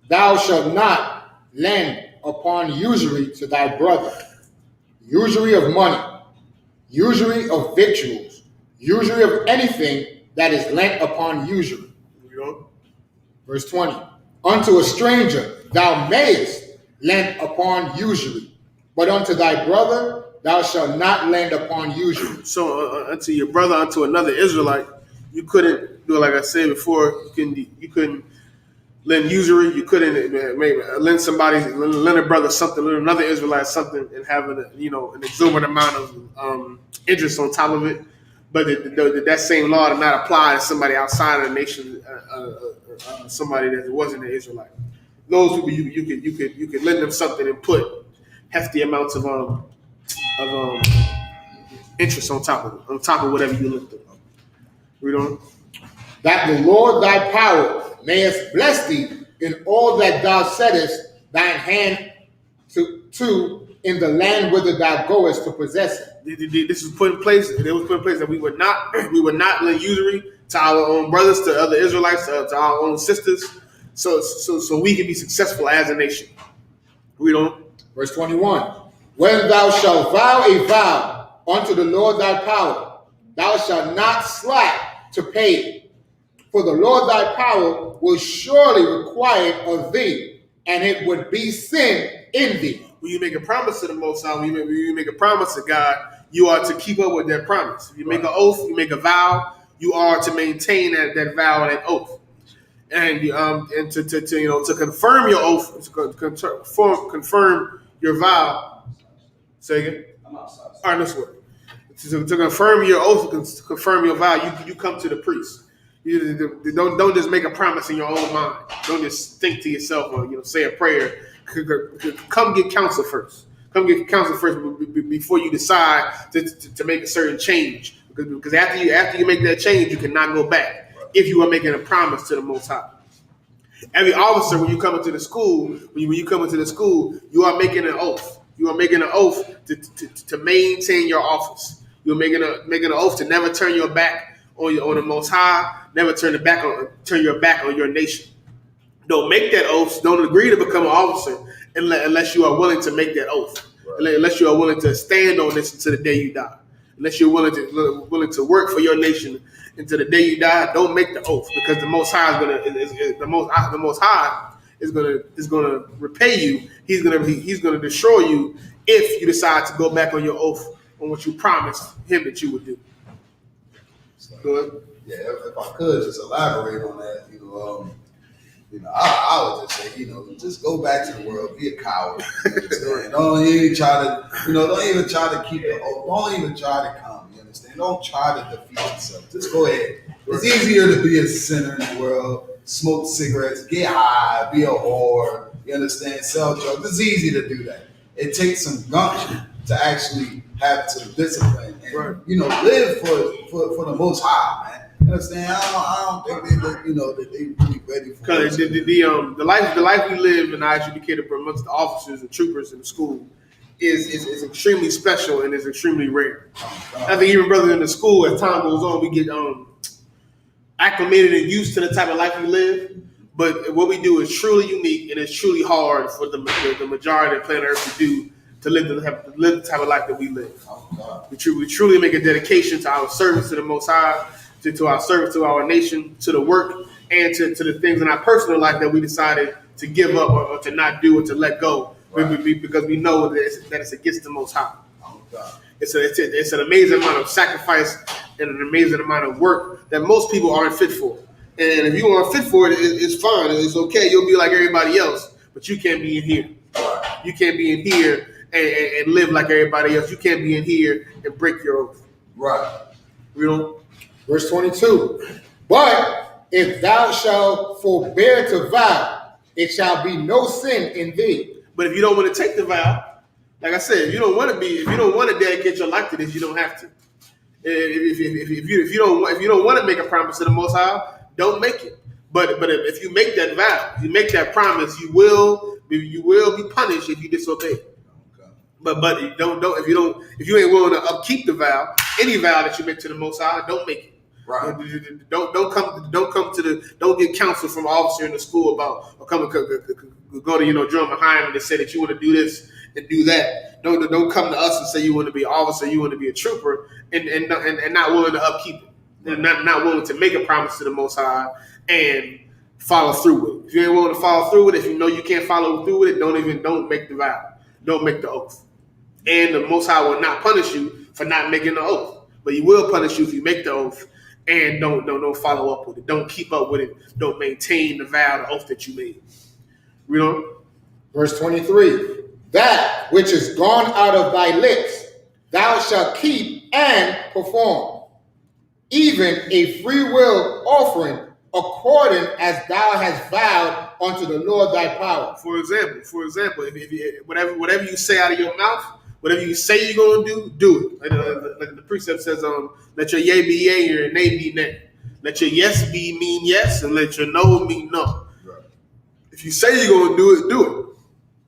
Thou shalt not lend upon usury to thy brother, usury of money, usury of victuals, usury of anything that is lent upon usury. Verse 20. Unto a stranger thou mayest lend upon usury, but unto thy brother thou shalt not lend upon usury. So unto your brother, unto another Israelite, you couldn't do it like I said before. You couldn't lend usury. You couldn't maybe lend a brother something, lend another Israelite something, and have an exorbitant amount of interest on top of it. But that same law did not apply to somebody outside of the nation, somebody that wasn't an Israelite. Those people you could lend them something and put hefty amounts of interest on top of whatever you lent them. Read on. That the Lord thy power mayest bless thee in all that thou settest thine hand to in the land whither thou goest to possess it. This was put in place. It was put in place that we would not lend usury to our own brothers, to other Israelites, to our own sisters, so we can be successful as a nation. Read on. Verse 21. When thou shalt vow a vow unto the Lord thy power, thou shalt not slack to pay it. For the Lord thy power will surely require it of thee, and it would be sin in thee. When you make a promise to the Most High, when you make a promise to God, you are to keep up with that promise. If you make an oath, you make a vow, you are to maintain that vow and that oath. And to confirm your oath, to confirm your vow. Say again. All right, let's work. To confirm your oath, to confirm your vow, you come to the priest. You don't just make a promise in your own mind. Don't just think to yourself or say a prayer. Come get counsel first. Come get counsel first before you decide to make a certain change. Because after you make that change, you cannot go back if you are making a promise to the Most High. Every officer, when you come into the school, you are making an oath. You are making an oath to maintain your office. You're making an oath to never turn your back on the Most High, never turn your back on your nation. Don't make that oath. Don't agree to become an officer unless you are willing to make that oath. Right. Unless you are willing to stand on this until the day you die. Unless you're willing to work for your nation until the day you die. Don't make the oath, because the Most High is gonna repay you. He's gonna destroy you if you decide to go back on your oath on what you promised him that you would do. Go ahead. Yeah, if I could just elaborate on that, I would just say, just go back to the world, be a coward. Don't even try to keep the oath. Don't even try to come. You understand? Don't try to defeat yourself. Just go ahead. It's easier to be a sinner in the world, smoke cigarettes, get high, be a whore. You understand? Sell drugs. It's easy to do that. It takes some gumption to actually have some discipline and live for the Most High, man. You understand? I don't think that they really ready for Because it. the life we live in I.S.U.P.K. amongst the officers and troopers in the school is extremely special and is extremely rare. I think even brother in the school, as time goes on, we get acclimated and used to the type of life we live. But what we do is truly unique and it's truly hard for the majority of planet Earth to do to live the type of life that we live. We truly make a dedication to our service to the Most High, to our service to our nation, to the work, and to the things in our personal life that we decided to give up or to not do or to let go, because we know that it's against the Most High. It's an amazing amount of sacrifice and an amazing amount of work that most people aren't fit for. And if you aren't fit for it, it's fine. It's okay. You'll be like everybody else, but you can't be in here. You can't be in here and live like everybody else. You can't be in here and break your oath. Right. You know? Verse 22. But if thou shalt forbear to vow, it shall be no sin in thee. But if you don't want to take the vow, like I said, if you don't want to dedicate your life to this, you don't have to. If you don't want to make a promise to the Most High, don't make it. But if you make that vow, you make that promise, you will be punished if you disobey. But don't if you ain't willing to upkeep the vow, any vow that you make to the Most High, don't make it. Right. Don't get counsel from an officer in the school about or go to join behind them and say that you want to do this and do that. Don't come to us and say you want to be an officer, you want to be a trooper, and not willing to upkeep it, and not willing to make a promise to the Most High and follow through with it. If you ain't willing to follow through with it, if you know you can't follow through with it, don't make the vow, don't make the oath, and the Most High will not punish you for not making the oath, but He will punish you if you make the oath and don't follow up with it, don't keep up with it, don't maintain the vow, the oath that you made. Read on. Verse 23. That which is gone out of thy lips, thou shalt keep and perform, even a free will offering, according as thou hast vowed unto the Lord thy power. For example, if whatever you say out of your mouth, whatever you say you're gonna do it. Like the precept says, let your yea be yea and your nay be nay. Let your yes be mean yes, and let your no mean no. Right. If you say you're gonna do it, do it.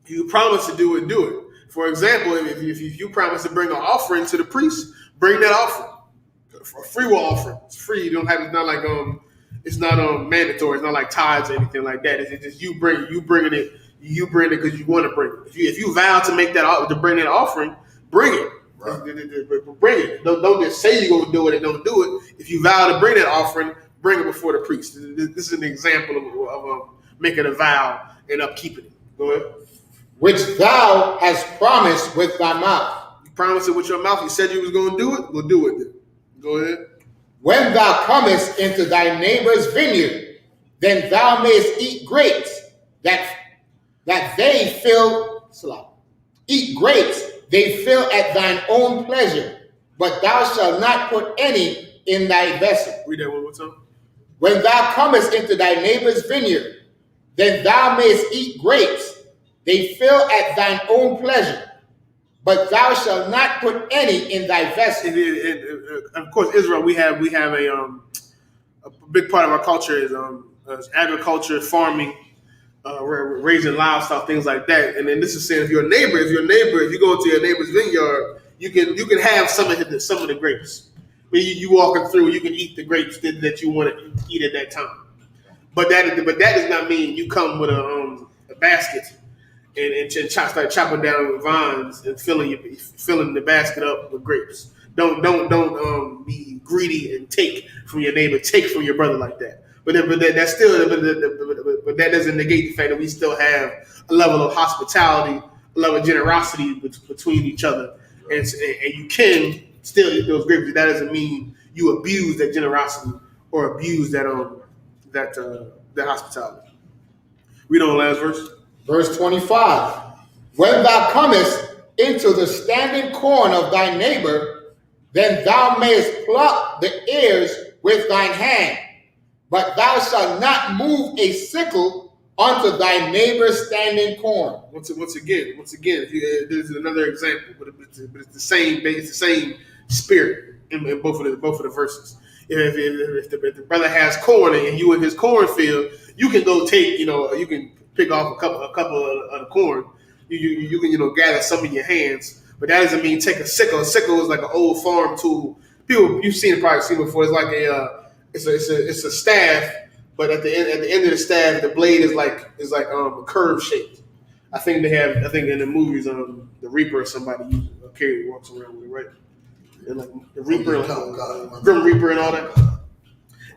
If you promise to do it, do it. For example, if you promise to bring an offering to the priest, bring that offering. A free will offering. It's free. You don't have. It's not like It's not mandatory. It's not like tithes or anything like that. It's just you bringing it. You bring it because you want to bring it. If you vow to bring that offering, bring it. Right. Bring it. Don't just say you're going to do it and don't do it. If you vow to bring that offering, bring it before the priest. This is an example of making a vow and upkeeping it. Go ahead. Which thou hast promised with thy mouth. You promised it with your mouth. You said you was going to do it. We'll do it then. Go ahead. When thou comest into thy neighbor's vineyard, then thou mayest eat grapes that they fill. Eat grapes they fill at thine own pleasure, but thou shalt not put any in thy vessel. Read that one more time. When thou comest into thy neighbor's vineyard, then thou mayest eat grapes they fill at thine own pleasure, but thou shalt not put any in thy vessel. Of course, Israel, we have a big part of our culture is agriculture, farming, raising livestock, things like that. And then this is saying if you go into your neighbor's vineyard, you can have some of the grapes. When you walking through, you can eat the grapes that you want to eat at that time. But that does not mean you come with a basket and start chopping down vines and filling the basket up with grapes. Don't be greedy and take from your neighbor, take from your brother like that. But that doesn't negate the fact that we still have a level of hospitality, a level of generosity between each other, and you can still eat those grapes. That doesn't mean you abuse that generosity or abuse that hospitality. Read on the last verse. Verse 25. When thou comest into the standing corn of thy neighbor, then thou mayest pluck the ears with thine hand, but thou shalt not move a sickle unto thy neighbor's standing corn. Once again, there's another example, but it's the same spirit in both of the verses. If the brother has corn and you in his cornfield, you can go take, you can pick off a couple of the corn. You can gather some in your hands, but that doesn't mean take a sickle. A sickle is like an old farm tool. People you've probably seen it before. It's like it's a staff, but at the end of the staff, the blade is like a curve shaped. I think in the movies, the Reaper or somebody uses walks around with it, right? And like the Reaper, Grim Reaper, and all that.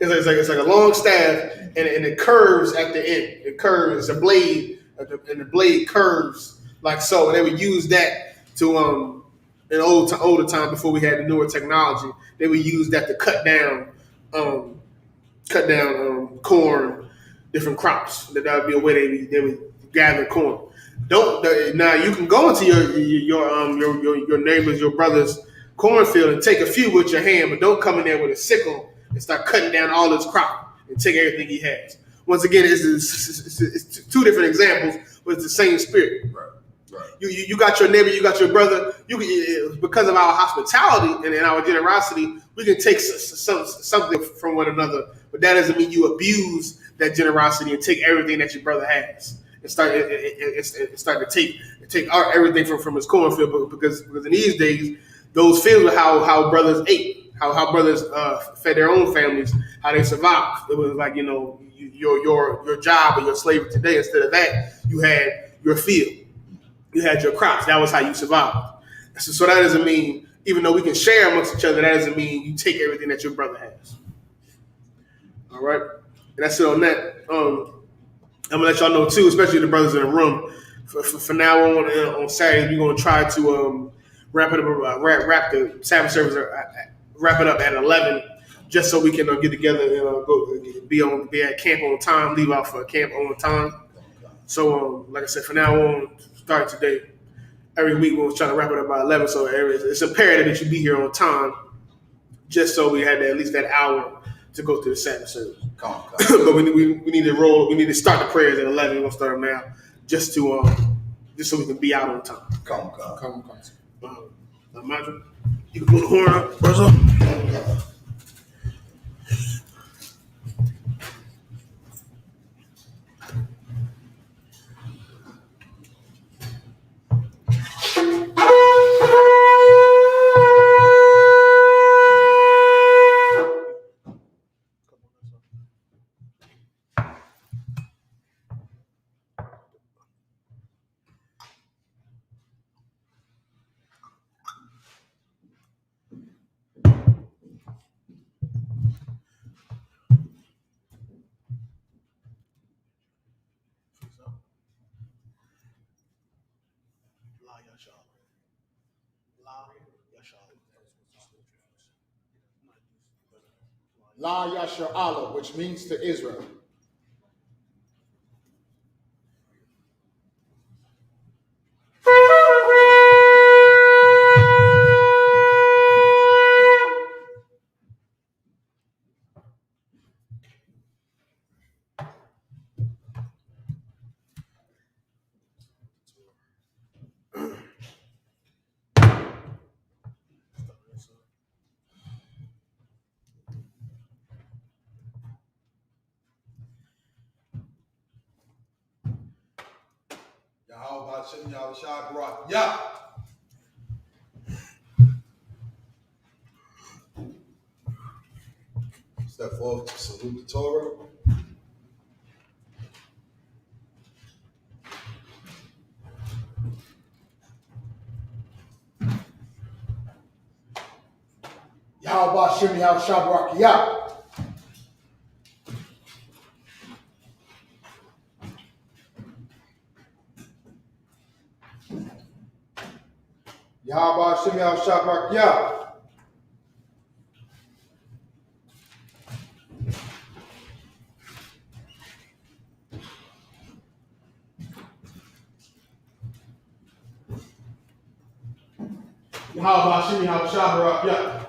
It's like a long staff, and it curves at the end. It curves. It's a blade, and the blade curves like so. And they would use that to in older time before we had the newer technology. They would use that to cut down corn, different crops. That would be a way they would gather corn. Now you can go into your neighbor's, your brother's cornfield and take a few with your hand, but don't come in there with a sickle and start cutting down all his crop and take everything he has. Once again, it's two different examples, but it's the same spirit. Right. You got your neighbor, you got your brother. Because of our hospitality and our generosity, we can take something from one another, but that doesn't mean you abuse that generosity and take everything that your brother has and start to take everything from his cornfield. Because in these days, those fields were how brothers ate, how brothers fed their own families, how they survived. It was like your job or your slavery today. Instead of that, you had your field. You had your crops. That was how you survived. So that doesn't mean, even though we can share amongst each other, that doesn't mean you take everything that your brother has. All right? And that's it on that. I'm going to let y'all know, too, especially the brothers in the room. For now on Saturday, we're going to try to wrap it up, wrap the Sabbath service, wrap it up at 11, just so we can get together and go be at camp on time, leave out for camp on time. So, like I said, from now on, start today, every week we'll try to wrap it up by 11. So it's imperative that you be here on time, just so we had at least that hour to go through the Sabbath service. But we need to roll. We need to start the prayers at 11. We're gonna start them now, just so we can be out on time. Come. Imagine you can put the horn up, brother. La Yasher Allah, which means to Israel. Yeah. Step forward to salute the Torah. Yahweh Shem Yahweh Shabrak Yah. Yahweh Shem Yahweh Shabrak Yah. Yahweh Shem Yahweh Shabrak Yah.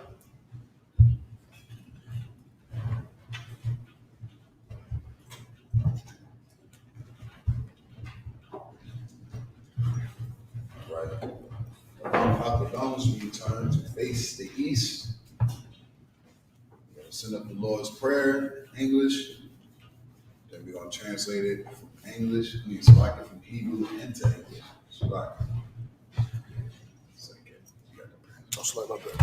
Out the bones, we turn to face the east. Send up the Lord's Prayer, English. Then we're going to translate it from English. From Hebrew into English. Don't slide my bed.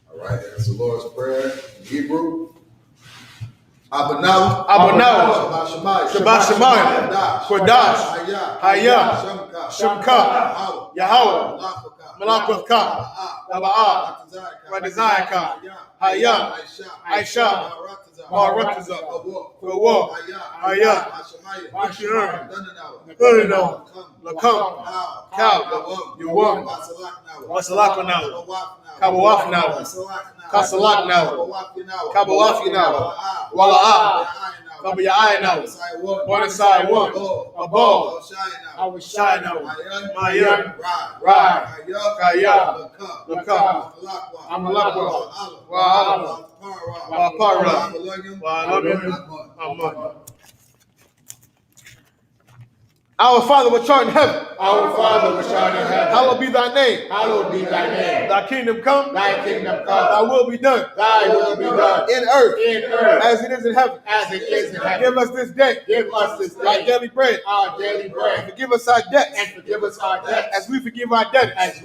All right, that's the Lord's Prayer in Hebrew. Abanaw, Shabbat Shemayim, Kodash, Hayah, Shemka, Yahweh, Malakavka, Laba'ah, Radizayaka, Hayah, Aisha, Marakaza, Kawah, Hayah, Ashur, Nunino, Lakam, Kal, Yuwam, Wasalakanawa, Kabawafnawa, Kasalaknawa, Kabawafinawa, Wala'ah, Kabaya'inawa, Wanasai one, Abol, Awashinawa, Mayan, Rai, Kaya, Lakam, Amalakwa, Wa'ala, Wa'apara, Wa'alonu, Amun. Our Father which art in heaven, hallowed be thy name. Thy kingdom come, thy will be done. In earth, as it is in heaven. Give us this day our daily bread. And forgive us our debts, as we forgive our debtors.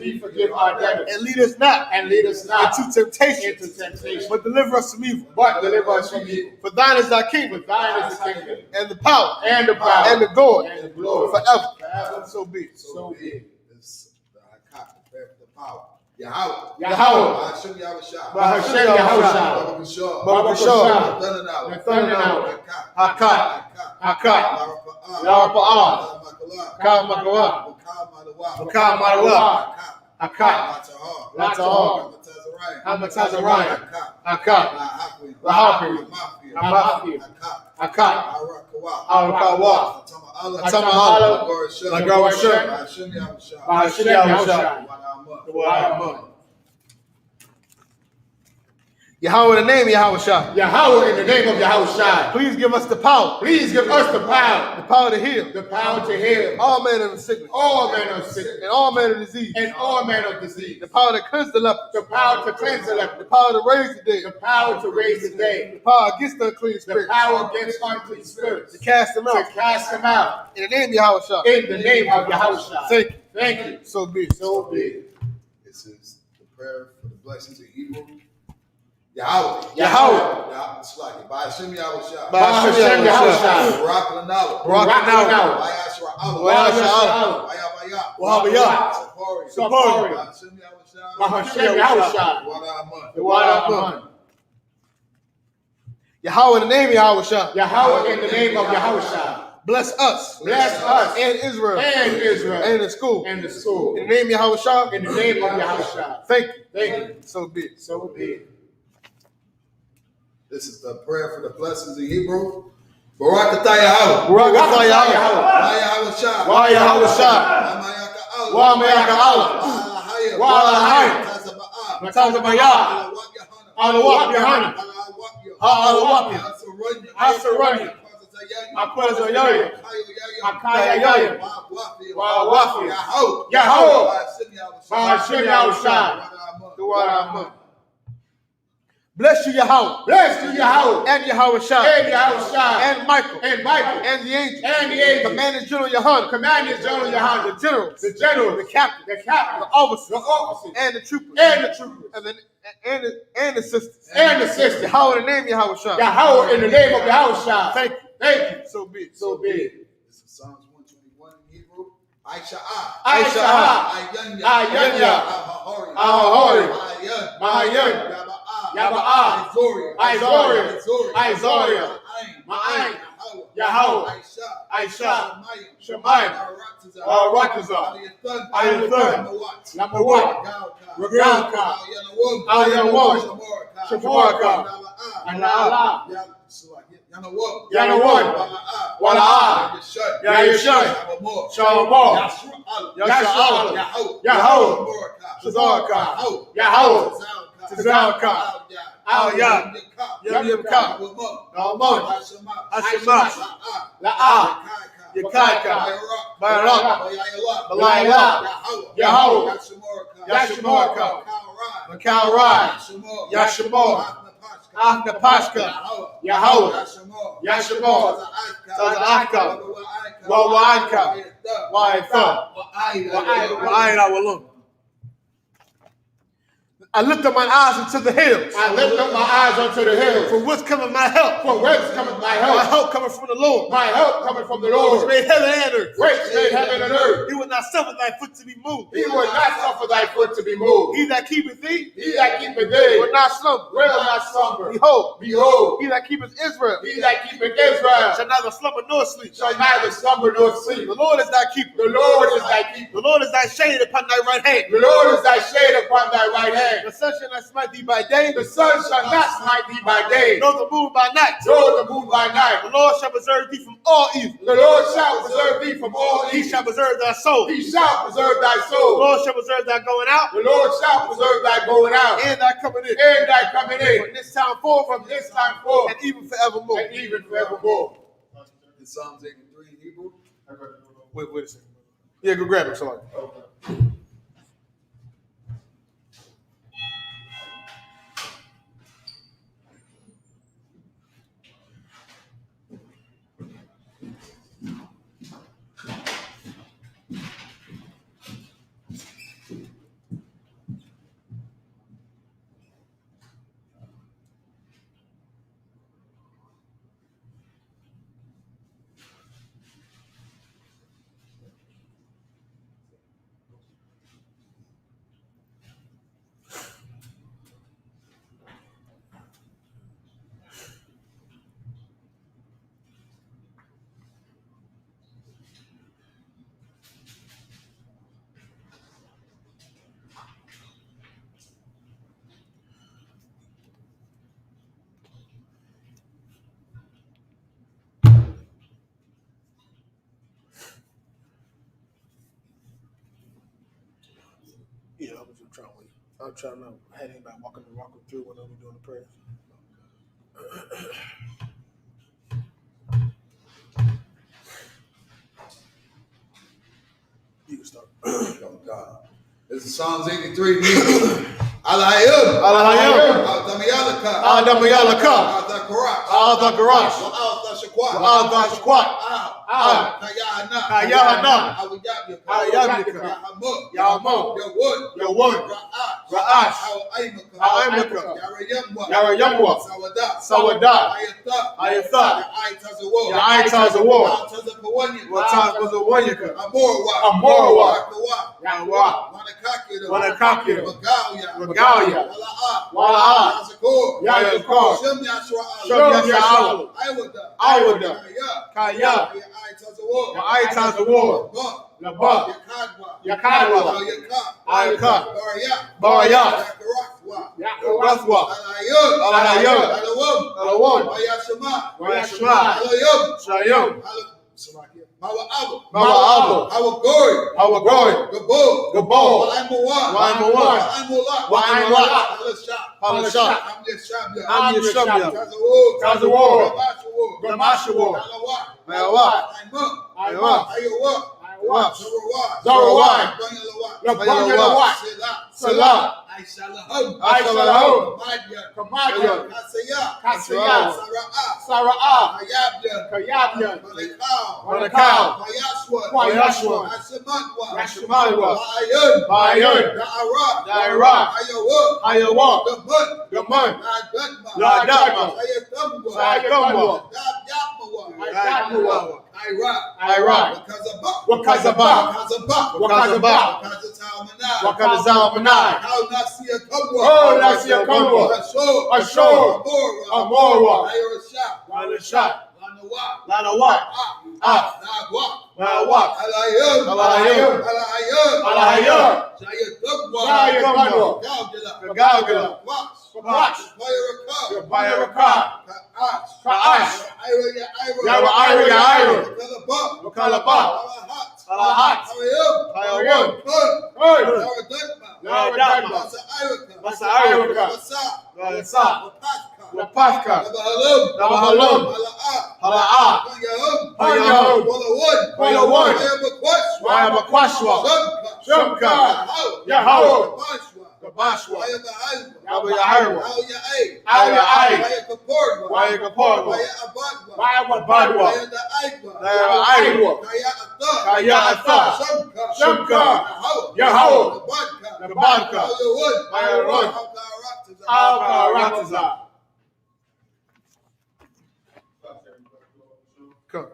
And lead us not into temptation, but deliver us from evil. For thine is thy kingdom, and the power, and the glory, forever. So be it. This the power. Yahweh. Bahashem Yahushua. Baba Bashar. Hakat. Yarapa'ah. Kamakawa. Makawa. Hakat. Latahar. Hamatazariah. Hakat. Lahapi. Hakat. Arakawa. Tama'ala. Lagawashur. Bahashem Yahushua. Yahweh in the name of Yahushua. Yahweh in the name of Yahushua. Please give us the power. Please give us the power. The power to heal. The power to heal. All manner of sickness. All manner of sickness. And all manner of disease. And all manner of disease. The power to cleanse the leper. The power to cleanse the leper. The power to raise the dead. The power to raise the dead. The power against the unclean The spirits. power against unclean spirits. To cast them To out. cast them out. In the name of Yahushua. In the name of Yahushua. Thank you. Thank you. So be it. So be it. This is the prayer for the blessings in Hebrew. Yahweh. It's like it. Bahashem Yahushua. Bahashem Yahushua. Barak Lanawa. Wahabaya. Sapori. Bahashem Yahushua. Wa'aman. Yahweh in the name of Yahushua. Yahweh in the name of Yahushua. Bless us. And Israel. And the school. And the school. In the name of Yahushua. In the name of Yahushua. Thank you. Thank you. So be it. So be it. This is the prayer for the blessings in Hebrew. Barak atah Yahweh. Barak atah Yahweh. Yahushua. Wa'amayaka Allah. Wa'alahaya. Matazabaya. Alawak Yohanna. Alawak. Hasaranya. Akwazayoya. Akayayoya. Wa'awafi. Yahweh. Bahashem Yahushua. Wa'aman. Bless you, Yahweh. Bless you, Yahweh. And Yahushua. And Yahushua. And Michael. And Michael. And the angels. And the angels. Commander General Yohanna. Commander General Yohanna. The generals. The generals. The captain. The captain. The officers. The officers. And the troopers. And the troopers. And the sisters. And the sisters. Yahweh in the name of Yahushua. Yahweh in the name of Yahushua. Thank you. Thank you. So be it. So be it. This is Psalms 121 in Hebrew. I.S.U.P.K. Ahori. Mahayan. Yaba'ah. Isaiah. Ma'ayin. Yahweh. Aisha. Shemayim. Rakaza. Ayathan. Number one. Regalka. Al-Yanawam. Shamarka. And Allah. Yanawam. Wala'ah. Yahushan. Shalomar. Yasha'Allah. Yahweh. Shazarka. Yahweh. Tazarka. Al-Yab. Yab-Yab-Ka. Na'aman. Hashemat. La'ah. Yakaika, Barak, Balayalak, Yahweh, Yashimorka, Makalrai, Yashimor, Aknapashka, Yahweh, Yashimor, Tazaka, Wawaika, Waitha, Wa'aida Walum. I lift up my eyes unto the hills. I lift up my eyes unto the hills. From whence cometh my help? For whence cometh my My help? help cometh from the Lord. My help cometh from the Which Lord, made heaven and earth. which made heaven and earth. He will not suffer thy foot to be moved. He will not suffer thy foot to be moved. He that keepeth thee He that keepeth thee will not slumber. will not slumber. Behold, Behold, he that keepeth Israel he that keepeth Israel shall neither slumber nor sleep. shall neither slumber nor sleep. The Lord is thy keeper. The Lord is thy keeper. The Lord is thy shade upon thy right hand. The Lord is thy shade upon thy right hand. The sun shall not smite thee by day, The sun shall not smite thee by day, nor the moon by night. nor the moon by night. The Lord shall preserve thee from all evil. The Lord shall preserve thee from all He evil. shall preserve thy soul. He shall preserve thy The soul. Lord shall preserve thy going out The Lord shall preserve thy going out and thy coming in. and thy coming in From this time forth, from this time forth and even forevermore. and even forevermore. In Psalms 83 in Hebrew. Wait a second. Yeah, go grab it. Sorry. Yeah, I was just trying to wait. I'm trying to have anybody walking through when I'm doing the prayer. You can start. Oh God. This is Psalms 83 in Hebrew. Al-Hayub. Al-Hayub. Al-Damayalaka. Al-Damayalaka. Al-Dakarash. Al-Dakarash. Al-Dashakwat. Al-Dashakwat. Al-Kayahana. Kayahana. Al-Yabyaka. Al-Yabyaka. Yahamuk. Yahmuk. Yawud. Yawud. Ra'ash. Ra'ash. Al-Aimaka. Al-Aimaka. Yarayamwa. Yarayamwa. Sawadat. Sawadat. Ayatha. Ayatha. Ya'aitazawar. Ya'aitazawar. Al-Tazapawanyaka. What time was the one you could? Amorwa. Amorwa. Rakawa. Yahweh. Wanakakira. Wanakakira. Magalia. Magalia. Wala'a. Wala'a. Yazakor. Yazakor. Shem Yashua. Shem Yashua. Iwada. Kaya. Ya'aitazawar. Ya'aitazawar. Labak. Labak. Yakadwa. Yakadwa. Al-Yakab. Ayaka. Baraya. Baraya. Yakarakwa. Rathwa. Al-Ayub. Al-Ayub. Al-Awam. Al-Awam. Ayashama. Wayashma. Al-Ayub. Shayum. Mawa'abu. Mawa'abu. Hawagori. Hawagori. Gabor. Gabor. Wa'aimawah. Wa'aimawah. Wa'aimawah. Halashah. Halashah. I'm Yeshabya. Tazawar. Tazawar. Gamashawar. Gamashawar. Malawah. Malawah. Aimah. Aimah. Ayawah. Ayawah. Zarawah. Zarawah. Labangalawah. Salah. Aishalaham. Aishalaham. Kamadya. Kamadya. Kasaya. Kasaya. Sara'ah. Sara'ah. Hayabya. Kayabya. Malakal. Malakal. Mayashwa. Mayashwa. Ashamadwa. Rashimadwa. Ba'ayun. Ba'ayun. Da'ara. Da'ara. Ayawah. Ayawah. Gamun. Gamun. Na'adadma. Na'adadma. Sayatamwa. Sayatamwa. Dabyapawa. Iraq. Wakazabah. Wakazazalmanai. Oh, Nasia Kamwa. Ashur. Amorwa. Alashah. Lanawat. Nawak. Alayum. Alayum. Sayakamwa. Galgala. Wax. Bayaraka. Ka'ash. Ira. Wakalabah. Alahat. Hayawun. Naradadma. Masa Iraka. Wapaka. Nabahalum. Hala'ah. Hayahum. Yahud. For the one. Wayabakwashwa. Shumka. Yahud. Gabashwa. Yabayahirwa. Al-Ya'ai. Wayakaporwa. Wayabadwa. Aywa. Kaya'atha. Shumka. Yahud. Nabadka. Wayarun. Al-Karataza. Come.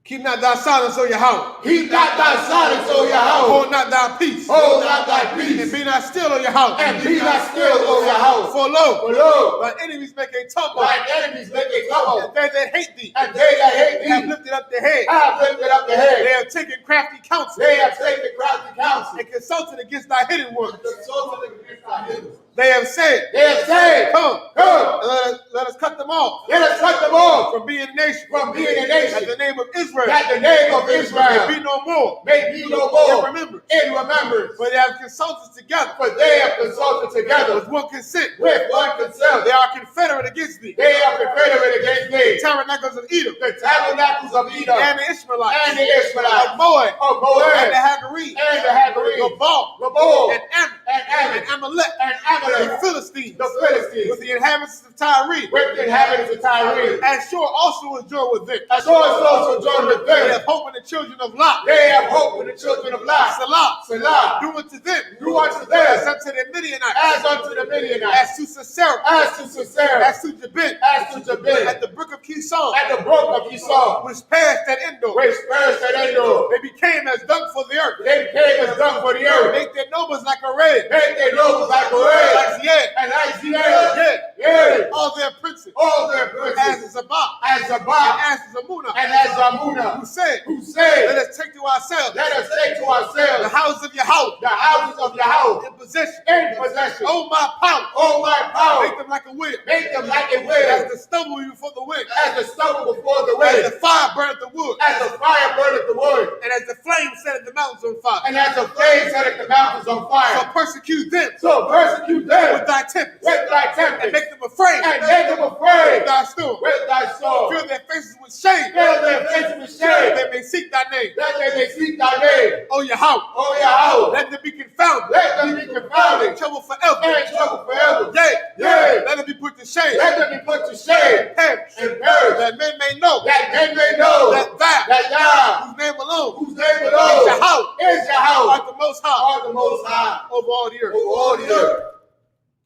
Keep not thy silence, O Yahweh. Keep not thy silence, O Yahweh. Hold not thy peace. Hold not thy peace. And be not still, O Yahweh. And be not still, O Yahweh. For lo, lo, thy enemies make a tumult. thine enemies make a tumult. And they that hate thee. And they that hate thee Have lifted up their head. have lifted up the head. They have taken crafty counsel. They have taken crafty counsel. And consulted against thy hidden ones. Consulted against thy enemies. They have said, They have said, Come, come, and let us cut them off let us cut them off from being a nation. from being a nation. At the name of Israel. That the name of Israel May be no more. may be no In more remembrance. in remembrance. For they have consulted together For they have consulted together with one consent. with one consent. They are confederate against thee. They are confederate against thee. Tabernacles of Edom The tabernacles of Edom and the Ishmaelites and the Israelites of Moab of Moab and the Hagarene and the Hagarene, Gabal Gabal and Ammon and Ammon and Amalek and the Amalek, Philistines the Philistines, with the inhabitants of Tyre. with the inhabitants of Tyre. And sure also was joined with them. As well as also joined with They them. have hope in the children of Lot. They have hope in the children of Lot. Salah. Salah. Do unto them. Do unto them As unto the Midianites. as unto the Midianites, As to Sisera. as to Sisera, As to Jabin. as to Jabin, At the brook of Kishon. at the brook of Esau, Which passed at Endor. which perished at Endor. They became as dung for the earth. They became as dung for the earth. Make their nobles like a red. Make their nobles like a red, Like Zied. and like Ziel. Yea. Yea, All their princes. all their As princes, Zabah. as Sabbath, As Zamunah. and as Zamuna, Who said, who said, let us take to ourselves let us take to the ourselves house of Yahweh the houses of Yahweh in possession. in possession. Oh, my power. Oh, my power, Make them like a wheel. make them like a As wind, the stubble before the wind. as the stubble before the As wind, the fire burneth the wood. as the fire burneth the wood, And as the flame setteth the mountains on fire. and as the flame setteth the mountains on So fire. persecute them So persecute them with thy tempest. with thy And tempest, make them afraid and make them afraid with thy storm. with thy sword. Fill their faces with shame. Fill their faces with That shame, they may seek thy name. that they may seek thy name. O Yahweh. O Yahweh, Let them be confounded. let them be confounded Trouble forever. and trouble forever. Yea. Yea. Let them be put to shame. Let them be put to shame Perish. and perish, That men may know that men may know that thou, that thou, whose name alone whose name alone Yahweh, is Yahweh, art the most high are the most high over all the earth. over all the earth.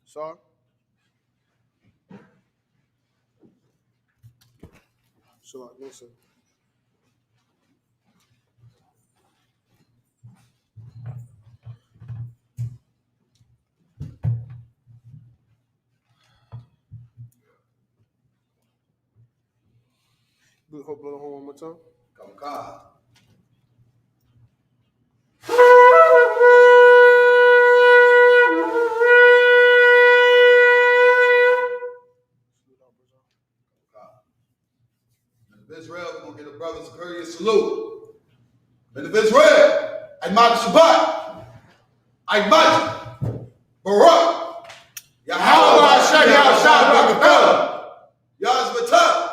Sorry. So, listen. Hold on one more time. Come, God. Men of Israel, we're going to get a brother's courteous salute. Men of Israel, I.S.U.P.K. I.S.U.P.K. Barak. Yahweh Hashem Yahushua Yahweh.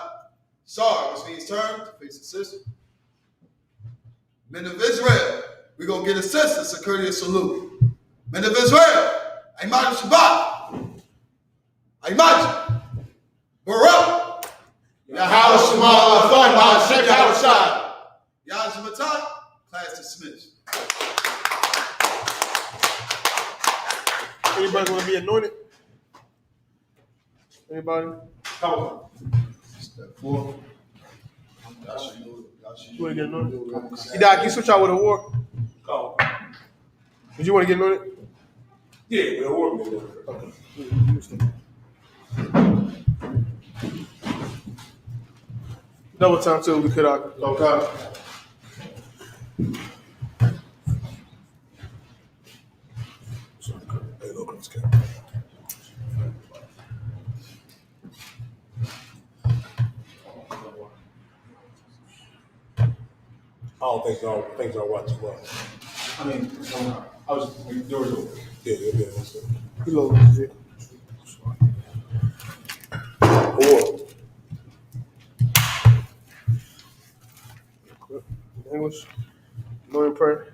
Sorry, which means turn to face the sister. Men of Israel, we're going to get a sister a courteous salute. Men of Israel, I.S.U.P.K. I.S.U.P.K. Barak. Yahweh Shema Lafon Hashem Yahushua. Yahweh, class dismissed. Anybody want to be anointed? Anybody? Come on. Step 4. You want to get anointed? You Doc, you switch out with a war? Oh, Did you want to get anointed? yeah, we're working with it. Okay. Double time till we cut out. Okay. Hey, look, let's go. I don't think so. Things are watching well. I mean, I was doors open. Yeah. That's it. You low. Yeah. Or English. Anointed prayer.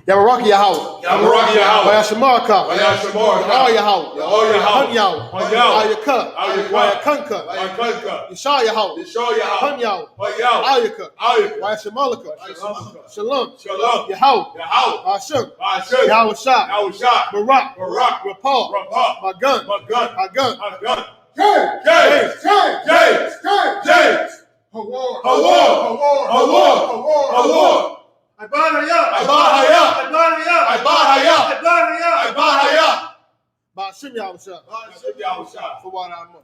Yabaraki Yahweh. Yabaraki Yahweh. Wayashamarka. Wayashamarka. All Yahweh. All Yahweh. Hun Yahweh. Hun Yahweh. Ayaka. Ayaka. Wayakanka. Wayakanka. Yeshua Yahweh. Yeshua Yahweh. Hun Yahweh. Hun Yahweh. Ayaka. Ayaka. Wayashamalaka. Shalom. Shalom. Yahweh. Yahweh. I.S.U.P.K. I.S.U.P.K. Yahweh Shah. Yahweh Shah. Barak. Barak. Rapal. Rapal. My gun. My gun. My gun. My gun. James. James. Hawar. Hawar. Ibadahaya. Ba'ashim Yahweh Shah. For what I'm on.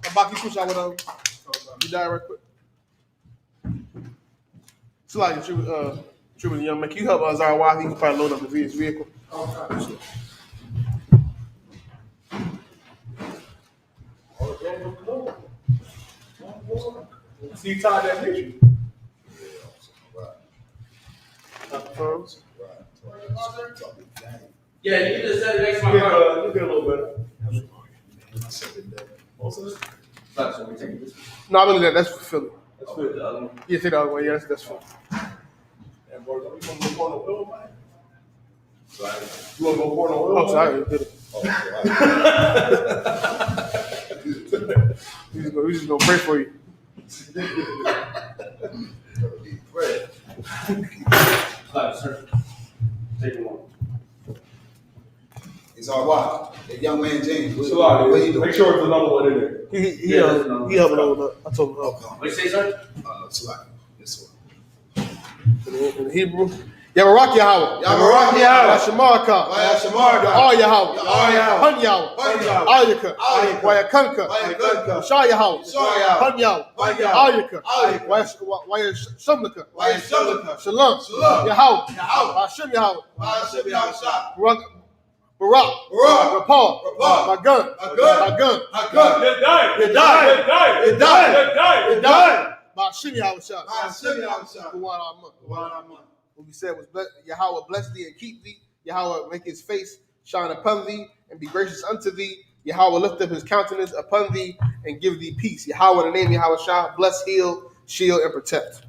Abaki push out with you die right quick. It's like a tribute young man. Can you help Zara while he can probably load up his vehicle? See, you tied that picture. Yeah, you just said it next to my car. You get a little better. No, I believe that. That's for Philly. That's good. Yeah, take the other one. Yeah, that's Philly. And boys, are we gonna go pour no oil, man? You wanna go pour no oil? Oh, sorry. Did it. We just gonna pray for you. It's all right. That young man James. Salaki, What he doing? make sure there's another one in there. He Yeah, helped load up. I told him. Okay. What you say, sir? Salaki. This one. In Hebrew. Yabaraki Yahweh. Yabaraki Yahweh. Yashamarka. Wayashamarka. All Yahweh. All Yahweh. Hun Yahweh. Hun Yahweh. Ayaka. Ayaka. Wayakanka. Wayakanka. Yeshua Yahweh. Yeshua Yahweh. Hun Yahweh. Hun Yahweh. Ayaka. Ayaka. Wayashamlaka. Wayashamarka. Shalom. Shalom. Yahweh. Yahweh. Ba'ashim Yahweh. I.S.U.P.K. Shah. Barak. Barak. Rapal. Rapal. My gun. My gun. My gun. My gun. You died. You died. You died. You died. Ba'ashim Yahweh Shah. I.S.U.P.K. Shah. For what we said was Yahweh bless thee and keep thee. Yahweh make his face shine upon thee and be gracious unto thee. Yahweh lift up his countenance upon thee and give thee peace. Yahweh, in the name of Yahweh Shah, bless, heal, shield, and protect.